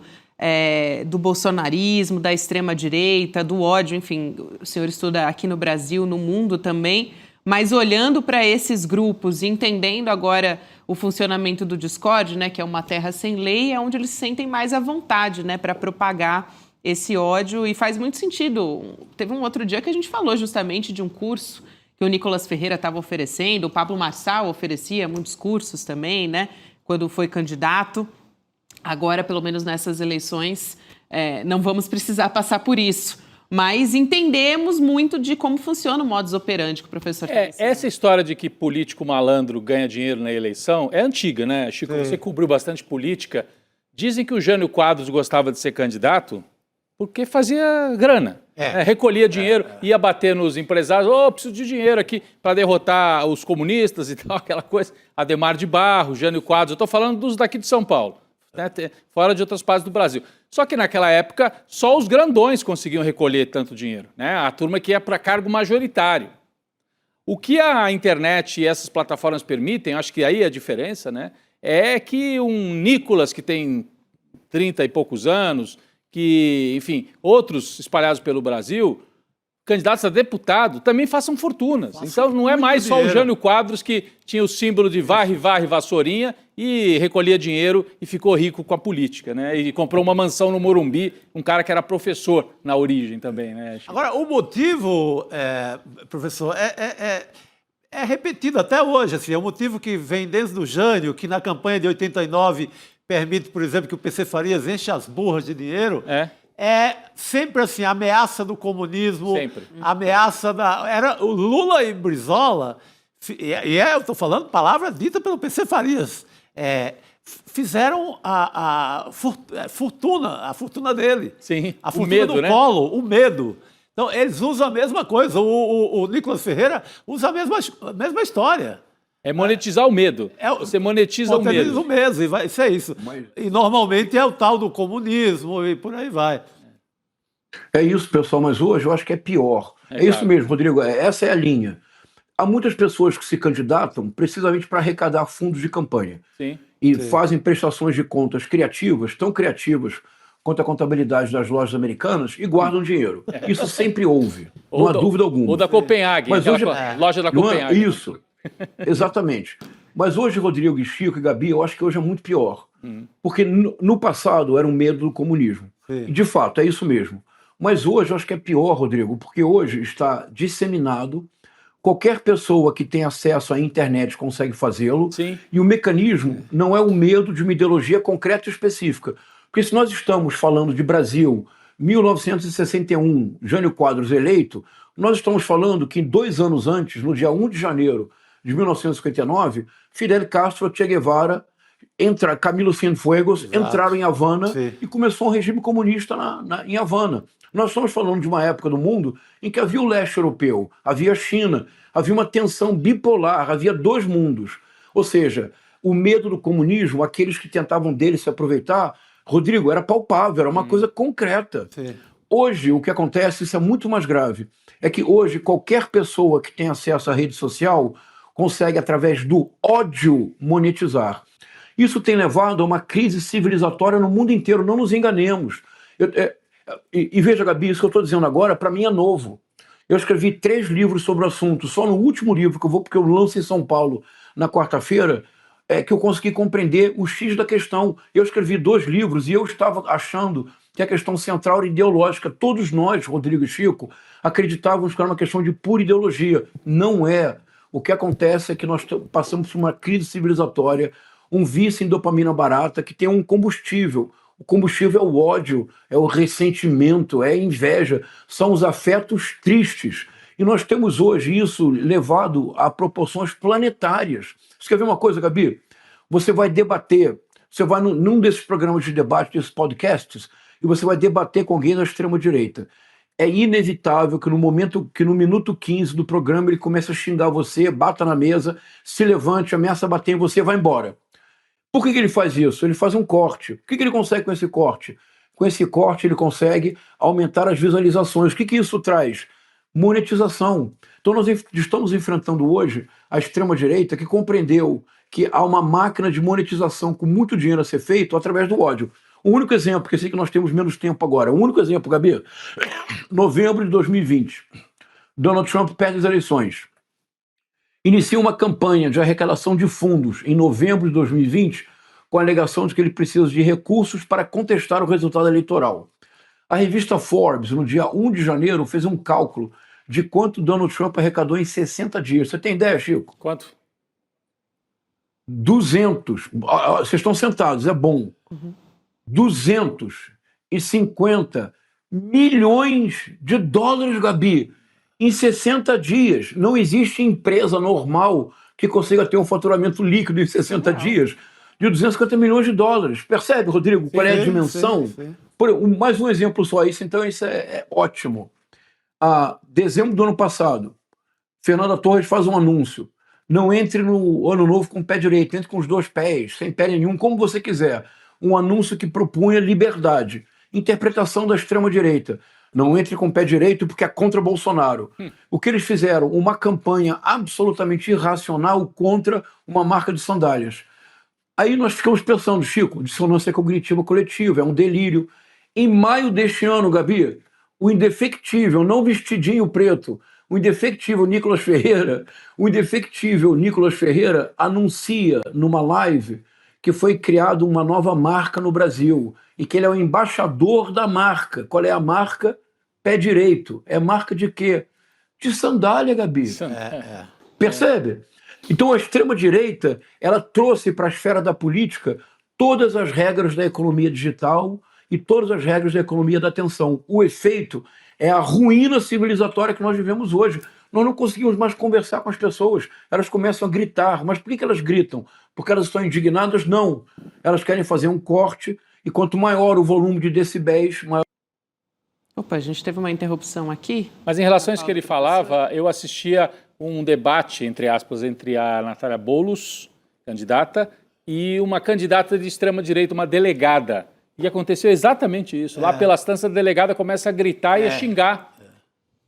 Speaker 2: do bolsonarismo, da extrema-direita, do ódio, enfim, o senhor estuda aqui no Brasil, no mundo também, mas olhando para esses grupos e entendendo agora o funcionamento do Discord, né, que é uma terra sem lei, é onde eles se sentem mais à vontade, né, para propagar esse ódio, e faz muito sentido. Teve um outro dia que a gente falou justamente de um curso que o Nicolas Ferreira estava oferecendo, o Pablo Marçal oferecia muitos cursos também, né, quando foi candidato. Agora, pelo menos nessas eleições, não vamos precisar passar por isso. Mas entendemos muito de como funciona o modus operandi que o professor fez.
Speaker 3: Essa história de que político malandro ganha dinheiro na eleição é antiga, né, Chico? Sim. Você cobriu bastante política. Dizem que o Jânio Quadros gostava de ser candidato porque fazia grana. Recolhia dinheiro, ia bater nos empresários. Preciso de dinheiro aqui para derrotar os comunistas e tal, aquela coisa. Ademar de Barro, Jânio Quadros. Eu estou falando dos daqui de São Paulo, né, fora de outras partes do Brasil. Só que naquela época, só os grandões conseguiam recolher tanto dinheiro, né? A turma que ia para cargo majoritário. O que a internet e essas plataformas permitem, acho que aí a diferença, né, é que um Nicolas, que tem 30 e poucos anos, que, enfim, outros espalhados pelo Brasil, candidatos a deputado, também façam fortunas. Então não é mais só o Jânio Quadros que tinha o símbolo de varre, vassourinha e recolhia dinheiro e ficou rico com a política, né? E comprou uma mansão no Morumbi, um cara que era professor na origem também, né?
Speaker 4: Agora, o motivo, professor, é repetido até hoje, assim, é um motivo que vem desde o Jânio, que na campanha de 89 permite, por exemplo, que o PC Farias enche as burras de dinheiro. É sempre assim, a ameaça do comunismo, a ameaça da... O Lula e Brizola eu estou falando palavra dita pelo PC Farias. Fizeram a fortuna dele.
Speaker 3: Sim,
Speaker 4: a fortuna do Collor, o medo. Então, eles usam a mesma coisa. O Nicolas Ferreira usa a mesma história.
Speaker 3: É monetizar o medo. Você monetiza o medo.
Speaker 4: Monetiza o medo, isso é isso. E normalmente é o tal do comunismo e por aí vai.
Speaker 13: É isso, pessoal, mas hoje eu acho que é pior. É isso mesmo, Rodrigo, essa é a linha. Há muitas pessoas que se candidatam precisamente para arrecadar fundos de campanha.
Speaker 3: Sim.
Speaker 13: E fazem prestações de contas criativas, tão criativas quanto a contabilidade das lojas americanas, e guardam dinheiro. Isso sempre houve, não há dúvida alguma.
Speaker 3: Ou da Copenhague,
Speaker 13: mas hoje,
Speaker 3: loja da Copenhague.
Speaker 13: Isso, exatamente. Mas hoje, Rodrigo, Chico e Gabi, eu acho que hoje é muito pior. Porque no passado era um medo do comunismo. E, de fato, é isso mesmo. Mas hoje eu acho que é pior, Rodrigo, porque hoje está disseminado. Qualquer pessoa que tem acesso à internet consegue fazê-lo. E o mecanismo não é o medo de uma ideologia concreta e específica. Porque se nós estamos falando de Brasil, 1961, Jânio Quadros eleito, nós estamos falando que 2 anos antes, no dia 1 de janeiro de 1959, Fidel Castro, Che Guevara, Camilo Cienfuegos entraram em Havana e começou um regime comunista em Havana. Nós estamos falando de uma época do mundo em que havia o leste europeu, havia a China, havia uma tensão bipolar, havia 2 mundos. Ou seja, o medo do comunismo, aqueles que tentavam dele se aproveitar, Rodrigo, era palpável, era uma coisa concreta. Hoje, o que acontece, isso é muito mais grave, é que hoje qualquer pessoa que tem acesso à rede social consegue, através do ódio, monetizar. Isso tem levado a uma crise civilizatória no mundo inteiro, não nos enganemos. E veja, Gabi, isso que eu estou dizendo agora, para mim é novo. Eu escrevi 3 livros sobre o assunto. Só no último livro, porque eu lanço em São Paulo na quarta-feira, que eu consegui compreender o X da questão. Eu escrevi 2 livros e eu estava achando que a questão central era ideológica. Todos nós, Rodrigo e Chico, acreditávamos que era uma questão de pura ideologia. Não é. O que acontece é que nós passamos por uma crise civilizatória, um vício em dopamina barata que tem um combustível. O combustível é o ódio, é o ressentimento, é a inveja, são os afetos tristes. E nós temos hoje isso levado a proporções planetárias. Você quer ver uma coisa, Gabi? Você vai debater, você vai num desses programas de debate, desses podcasts, e você vai debater com alguém da extrema-direita. É inevitável que no minuto 15 do programa ele comece a xingar você, bata na mesa, se levante, ameaça bater em você e vai embora. Por que ele faz isso? Ele faz um corte. O que ele consegue com esse corte? Com esse corte ele consegue aumentar as visualizações. O que isso traz? Monetização. Então nós estamos enfrentando hoje a extrema-direita que compreendeu que há uma máquina de monetização com muito dinheiro a ser feito através do ódio. O único exemplo, porque eu sei que nós temos menos tempo agora, o único exemplo, Gabi, novembro de 2020, Donald Trump perde as eleições. Inicia uma campanha de arrecadação de fundos em novembro de 2020 com a alegação de que ele precisa de recursos para contestar o resultado eleitoral. A revista Forbes, no dia 1 de janeiro, fez um cálculo de quanto Donald Trump arrecadou em 60 dias. Você tem ideia, Chico?
Speaker 3: Quanto?
Speaker 13: 200. Vocês estão sentados, é bom. 250 milhões de dólares, Gabi. Em 60 dias, não existe empresa normal que consiga ter um faturamento líquido em 60 dias de 250 milhões de dólares. Percebe, Rodrigo, qual é a dimensão? Mais um exemplo só isso, então isso é ótimo. Dezembro do ano passado, Fernanda Torres faz um anúncio. Não entre no ano novo com o pé direito, entre com os 2 pés, sem pé nenhum, como você quiser. Um anúncio que propunha liberdade. Interpretação da extrema-direita. Não entre com o pé direito porque é contra Bolsonaro. O que eles fizeram? Uma campanha absolutamente irracional contra uma marca de sandálias. Aí nós ficamos pensando, Chico, dissonância cognitiva coletiva, é um delírio. Em maio deste ano, Gabi, o indefectível, não vestidinho preto, o indefectível Nicolas Ferreira anuncia numa live que foi criada uma nova marca no Brasil e que ele é o embaixador da marca. Qual é a marca? Pé direito. É marca de quê? De sandália, Gabi. Percebe? Então a extrema-direita ela trouxe para a esfera da política todas as regras da economia digital e todas as regras da economia da atenção. O efeito é a ruína civilizatória que nós vivemos hoje. Nós não conseguimos mais conversar com as pessoas. Elas começam a gritar. Mas por que elas gritam? Porque elas estão indignadas? Não. Elas querem fazer um corte e quanto maior o volume de decibéis, maior...
Speaker 2: Opa, a gente teve uma interrupção aqui.
Speaker 3: Mas em relação a isso que ele falava, eu assistia um debate, entre aspas, entre a Natália Boulos, candidata, e uma candidata de extrema-direita, uma delegada. E aconteceu exatamente isso. Lá pelas tantas, a delegada começa a gritar e a xingar.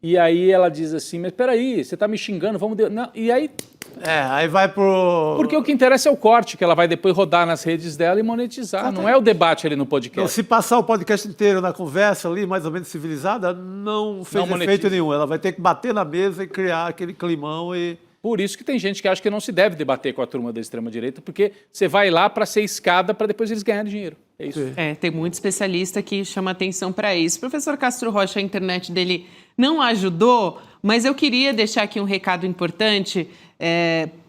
Speaker 3: E aí ela diz assim, mas peraí, você está me xingando, vamos... Não. E aí...
Speaker 4: aí vai pro...
Speaker 3: Porque o que interessa é o corte, que ela vai depois rodar nas redes dela e monetizar. Exatamente. Não é o debate ali no podcast.
Speaker 4: Então, se passar o podcast inteiro na conversa ali, mais ou menos civilizada, não fez efeito nenhum. Ela vai ter que bater na mesa e criar aquele climão e...
Speaker 3: Por isso que tem gente que acha que não se deve debater com a turma da extrema-direita, porque você vai lá para ser escada para depois eles ganharem dinheiro. É isso.
Speaker 2: Tem muito especialista que chama atenção para isso. Professor Castro Rocha, a internet dele não ajudou, mas eu queria deixar aqui um recado importante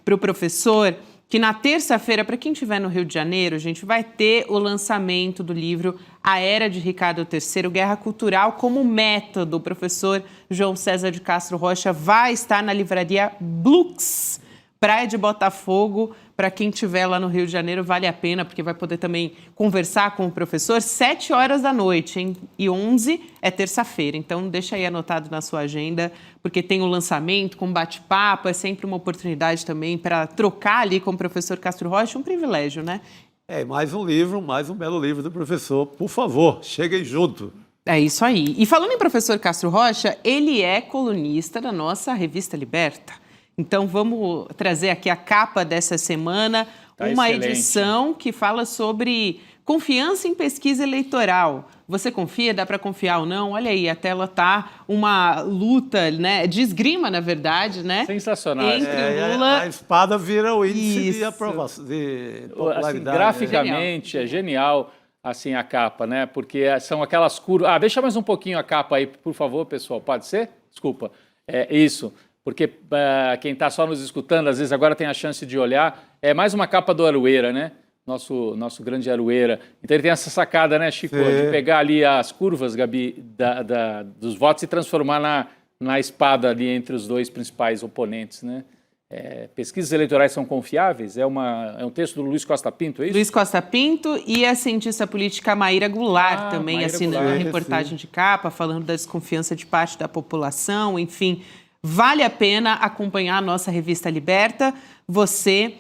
Speaker 2: para o professor, que na terça-feira, para quem estiver no Rio de Janeiro, a gente vai ter o lançamento do livro A Era de Ricardo III, Guerra Cultural como Método. O professor João César de Castro Rocha vai estar na livraria Blux, Praia de Botafogo. Para quem estiver lá no Rio de Janeiro, vale a pena, porque vai poder também conversar com o professor. 7 horas da noite, hein? E 11 é terça-feira. Então, deixa aí anotado na sua agenda, porque tem o lançamento com bate-papo. É sempre uma oportunidade também para trocar ali com o professor Castro Rocha. Um privilégio, né?
Speaker 4: Mais um livro, mais um belo livro do professor. Por favor, cheguem junto.
Speaker 2: É isso aí. E falando em professor Castro Rocha, ele é colunista da nossa revista Liberta. Então, vamos trazer aqui a capa dessa semana, uma edição que fala sobre confiança em pesquisa eleitoral. Você confia? Dá para confiar ou não? Olha aí, a tela tá uma luta, né, de esgrima, na verdade, né?
Speaker 3: Sensacional.
Speaker 2: Entre o Lula...
Speaker 4: A espada vira o índice de aprovação, de popularidade.
Speaker 3: Assim, graficamente, é genial assim, a capa, né? Porque são aquelas curvas... deixa mais um pouquinho a capa aí, por favor, pessoal. Pode ser? Desculpa. Isso. Porque quem está só nos escutando, às vezes agora tem a chance de olhar. É mais uma capa do Aroeira, né? Nosso grande Aroeira. Então ele tem essa sacada, né, Chico? Sim. De pegar ali as curvas, Gabi, dos votos e transformar na espada ali entre os dois principais oponentes, né? Pesquisas eleitorais são confiáveis? É um texto do Luiz Costa Pinto, é isso?
Speaker 2: Luiz Costa Pinto e a cientista política Maíra Goulart também Maíra assinando a reportagem de capa, falando da desconfiança de parte da população, enfim... Vale a pena acompanhar a nossa revista Liberta. Você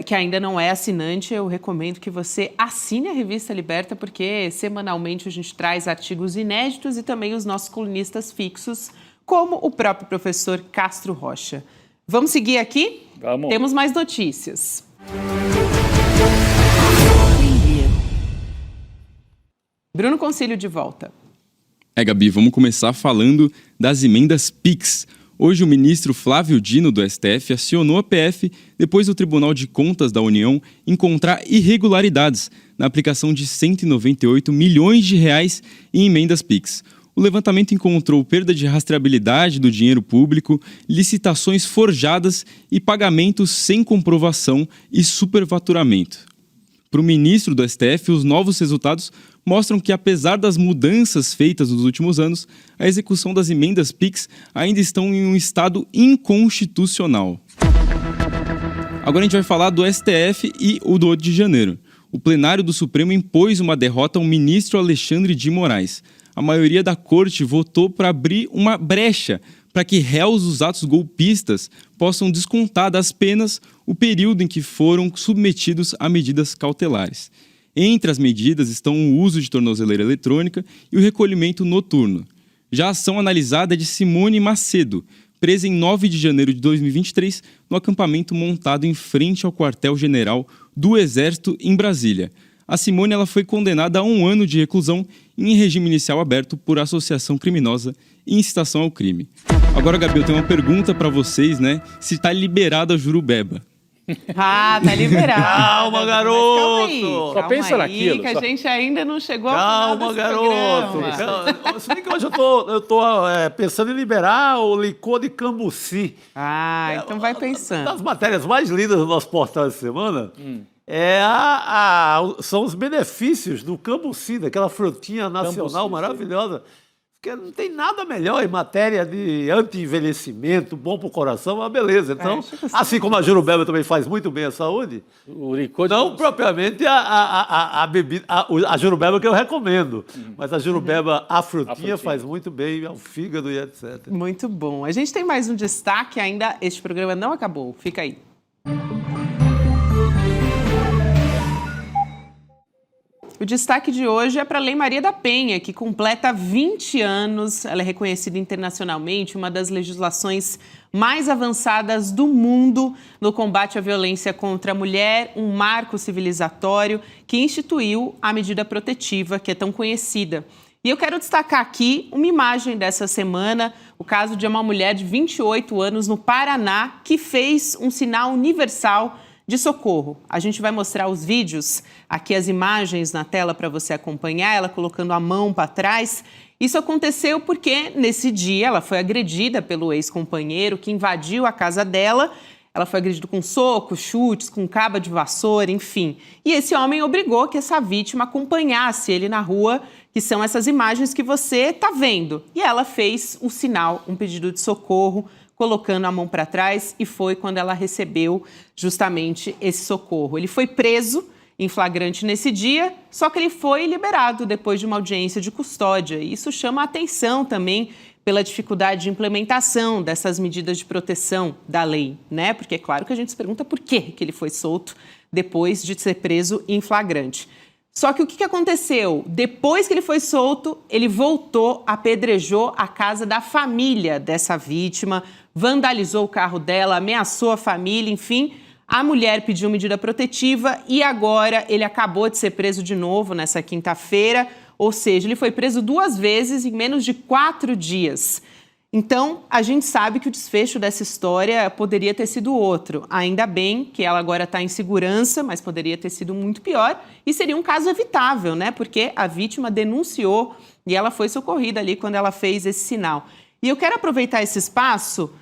Speaker 2: que ainda não é assinante, eu recomendo que você assine a revista Liberta, porque semanalmente a gente traz artigos inéditos e também os nossos colunistas fixos, como o próprio professor Castro Rocha. Vamos seguir aqui?
Speaker 3: Vamos.
Speaker 2: Temos mais notícias. Bruno Concílio de volta.
Speaker 12: Gabi, vamos começar falando das emendas PIX. Hoje, o ministro Flávio Dino, do STF, acionou a PF depois do Tribunal de Contas da União encontrar irregularidades na aplicação de 198 milhões de reais em emendas PIX. O levantamento encontrou perda de rastreabilidade do dinheiro público, licitações forjadas e pagamentos sem comprovação e superfaturamento. Para o ministro do STF, os novos resultados mostram que, apesar das mudanças feitas nos últimos anos, a execução das emendas PIX ainda estão em um estado inconstitucional. Agora a gente vai falar do STF e o do 8 de janeiro. O plenário do Supremo impôs uma derrota ao ministro Alexandre de Moraes. A maioria da corte votou para abrir uma brecha para que réus dos atos golpistas possam descontar das penas o período em que foram submetidos a medidas cautelares. Entre as medidas estão o uso de tornozeleira eletrônica e o recolhimento noturno. Já a ação analisada é de Simone Macedo, presa em 9 de janeiro de 2023 no acampamento montado em frente ao quartel-general do Exército em Brasília. A Simone ela foi condenada a 1 ano de reclusão em regime inicial aberto por associação criminosa e incitação ao crime. Agora, Gabi, eu tenho uma pergunta para vocês, né? Se está liberada a jurubeba.
Speaker 2: Tá liberado.
Speaker 4: Calma, garoto!
Speaker 3: Só pensa naquilo.
Speaker 2: Que a gente ainda não chegou
Speaker 4: ao final desse garoto! Se bem que hoje eu tô pensando em liberar o licor de cambuci.
Speaker 2: Então vai pensando.
Speaker 4: Uma das matérias mais lindas do nosso portal essa semana são os benefícios do cambuci, daquela frutinha nacional maravilhosa. Porque não tem nada melhor em matéria de anti-envelhecimento, bom para o coração, uma beleza. Então, assim como a jurubeba também faz muito bem à saúde, não propriamente a bebida, a jurubeba que eu recomendo, mas a jurubeba, a frutinha faz muito bem ao fígado e etc.
Speaker 2: Muito bom. A gente tem mais um destaque, ainda este programa não acabou. Fica aí. O destaque de hoje é para a Lei Maria da Penha, que completa 20 anos. Ela é reconhecida internacionalmente, uma das legislações mais avançadas do mundo no combate à violência contra a mulher, um marco civilizatório que instituiu a medida protetiva, que é tão conhecida. E eu quero destacar aqui uma imagem dessa semana, o caso de uma mulher de 28 anos no Paraná que fez um sinal universal de socorro. A gente vai mostrar os vídeos, aqui as imagens na tela para você acompanhar, ela colocando a mão para trás. Isso aconteceu porque, nesse dia, ela foi agredida pelo ex-companheiro que invadiu a casa dela. Ela foi agredida com socos, chutes, com cabo de vassoura, enfim. E esse homem obrigou que essa vítima acompanhasse ele na rua, que são essas imagens que você está vendo. E ela fez um sinal, um pedido de socorro, colocando a mão para trás, e foi quando ela recebeu justamente esse socorro. Ele foi preso em flagrante nesse dia, só que ele foi liberado depois de uma audiência de custódia. E isso chama a atenção também pela dificuldade de implementação dessas medidas de proteção da lei, né? Porque é claro que a gente se pergunta por que ele foi solto depois de ser preso em flagrante. Só que o que aconteceu? Depois que ele foi solto, ele voltou, apedrejou a casa da família dessa vítima, vandalizou o carro dela, ameaçou a família, enfim. A mulher pediu medida protetiva e agora ele acabou de ser preso de novo nessa quinta-feira, ou seja, ele foi preso 2 vezes em menos de 4 dias. Então, a gente sabe que o desfecho dessa história poderia ter sido outro. Ainda bem que ela agora está em segurança, mas poderia ter sido muito pior e seria um caso evitável, né? Porque a vítima denunciou e ela foi socorrida ali quando ela fez esse sinal. E eu quero aproveitar esse espaço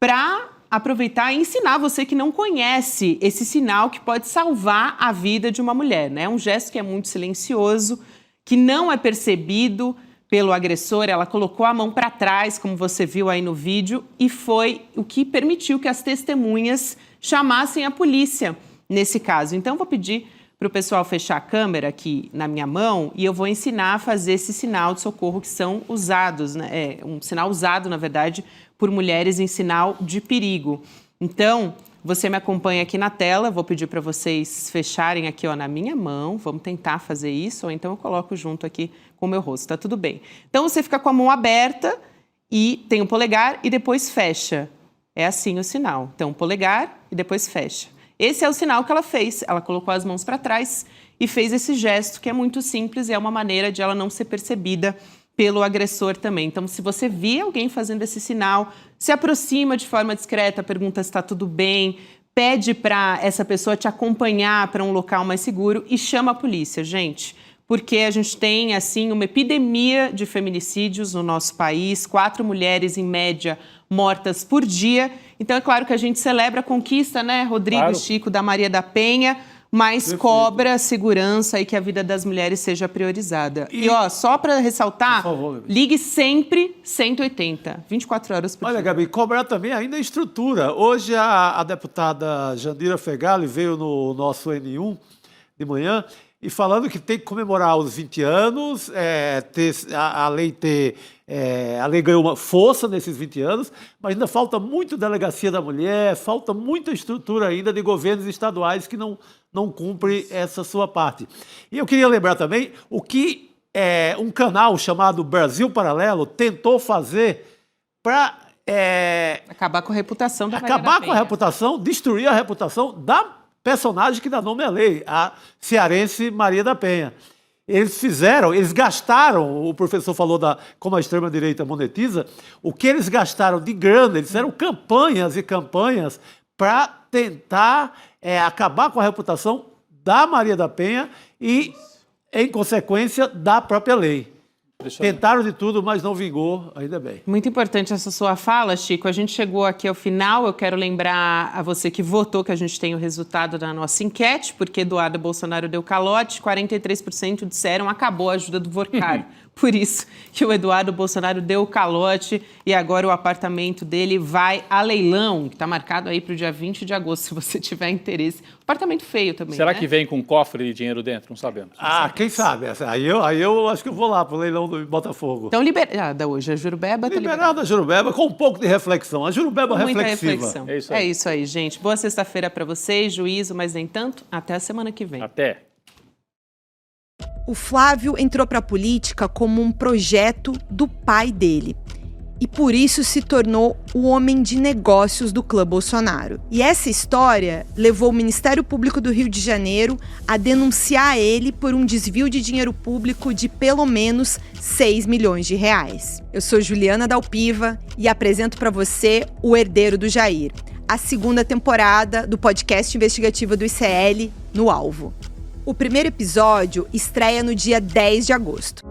Speaker 2: para aproveitar e ensinar você que não conhece esse sinal que pode salvar a vida de uma mulher, né? É um gesto que é muito silencioso, que não é percebido pelo agressor. Ela colocou a mão para trás, como você viu aí no vídeo, e foi o que permitiu que as testemunhas chamassem a polícia nesse caso. Então, vou pedir para o pessoal fechar a câmera aqui na minha mão e eu vou ensinar a fazer esse sinal de socorro que são usados, né? É um sinal usado, na verdade, por mulheres em sinal de perigo. Então, você me acompanha aqui na tela, vou pedir para vocês fecharem aqui, ó, na minha mão, vamos tentar fazer isso, ou então eu coloco junto aqui com o meu rosto, tá tudo bem. Então, você fica com a mão aberta e tem o polegar e depois fecha. É assim o sinal. Então, polegar e depois fecha. Esse é o sinal que ela fez. Ela colocou as mãos para trás e fez esse gesto, que é muito simples e é uma maneira de ela não ser percebida pelo agressor também. Então, se você vir alguém fazendo esse sinal, se aproxima de forma discreta, pergunta se está tudo bem, pede para essa pessoa te acompanhar para um local mais seguro e chama a polícia, gente. Porque a gente tem, assim, uma epidemia de feminicídios no nosso país, 4 mulheres, em média, mortas por dia. Então, é claro que a gente celebra a conquista, né, Rodrigo e Chico, da Maria da Penha, mas perfeito, cobra segurança e que a vida das mulheres seja priorizada. E ó, só para ressaltar, por favor, ligue sempre 180, 24 horas por dia.
Speaker 4: Olha, Gabi, cobrar também ainda a estrutura. Hoje a deputada Jandira Fegali veio no nosso N1 de manhã e falando que tem que comemorar os 20 anos, a lei ganhou uma força nesses 20 anos, mas ainda falta muito delegacia da mulher, falta muita estrutura ainda de governos estaduais que não cumpre essa sua parte. E eu queria lembrar também o que um canal chamado Brasil Paralelo tentou fazer para
Speaker 2: acabar com a reputação da Maria da Penha.
Speaker 4: Acabar com a reputação, destruir a reputação da personagem que dá nome à lei, a cearense Maria da Penha. Eles gastaram, o professor falou como a extrema-direita monetiza, o que eles gastaram de grana, eles fizeram campanhas e campanhas para tentar acabar com a reputação da Maria da Penha e, em consequência, da própria lei. Tentaram de tudo, mas não vingou, ainda bem.
Speaker 2: Muito importante essa sua fala, Chico. A gente chegou aqui ao final. Eu quero lembrar a você que votou que a gente tem o resultado da nossa enquete, porque Eduardo Bolsonaro deu calote, 43% disseram acabou a ajuda do Vorcário. Por isso que o Eduardo Bolsonaro deu calote e agora o apartamento dele vai a leilão, que está marcado aí para o dia 20 de agosto, se você tiver interesse. Apartamento feio também,
Speaker 3: Será
Speaker 2: né?
Speaker 3: que vem com um cofre de dinheiro dentro? Não sabemos.
Speaker 4: Quem sabe? Aí eu acho que eu vou lá pro leilão do Botafogo.
Speaker 2: Então, liberada hoje. A Jurubeba está
Speaker 4: liberada. A Jurubeba com um pouco de reflexão. A Jurubeba reflexiva.
Speaker 2: Reflexão. É isso aí, gente. Boa sexta-feira para vocês. Juízo, mas nem tanto. Até a semana que vem.
Speaker 3: Até.
Speaker 6: O Flávio entrou para a política como um projeto do pai dele. E por isso se tornou o homem de negócios do clã Bolsonaro. E essa história levou o Ministério Público do Rio de Janeiro a denunciar ele por um desvio de dinheiro público de pelo menos 6 milhões de reais. Eu sou Juliana Dalpiva e apresento para você O Herdeiro do Jair, a segunda temporada do podcast investigativo do ICL, No Alvo. O primeiro episódio estreia no dia 10 de agosto.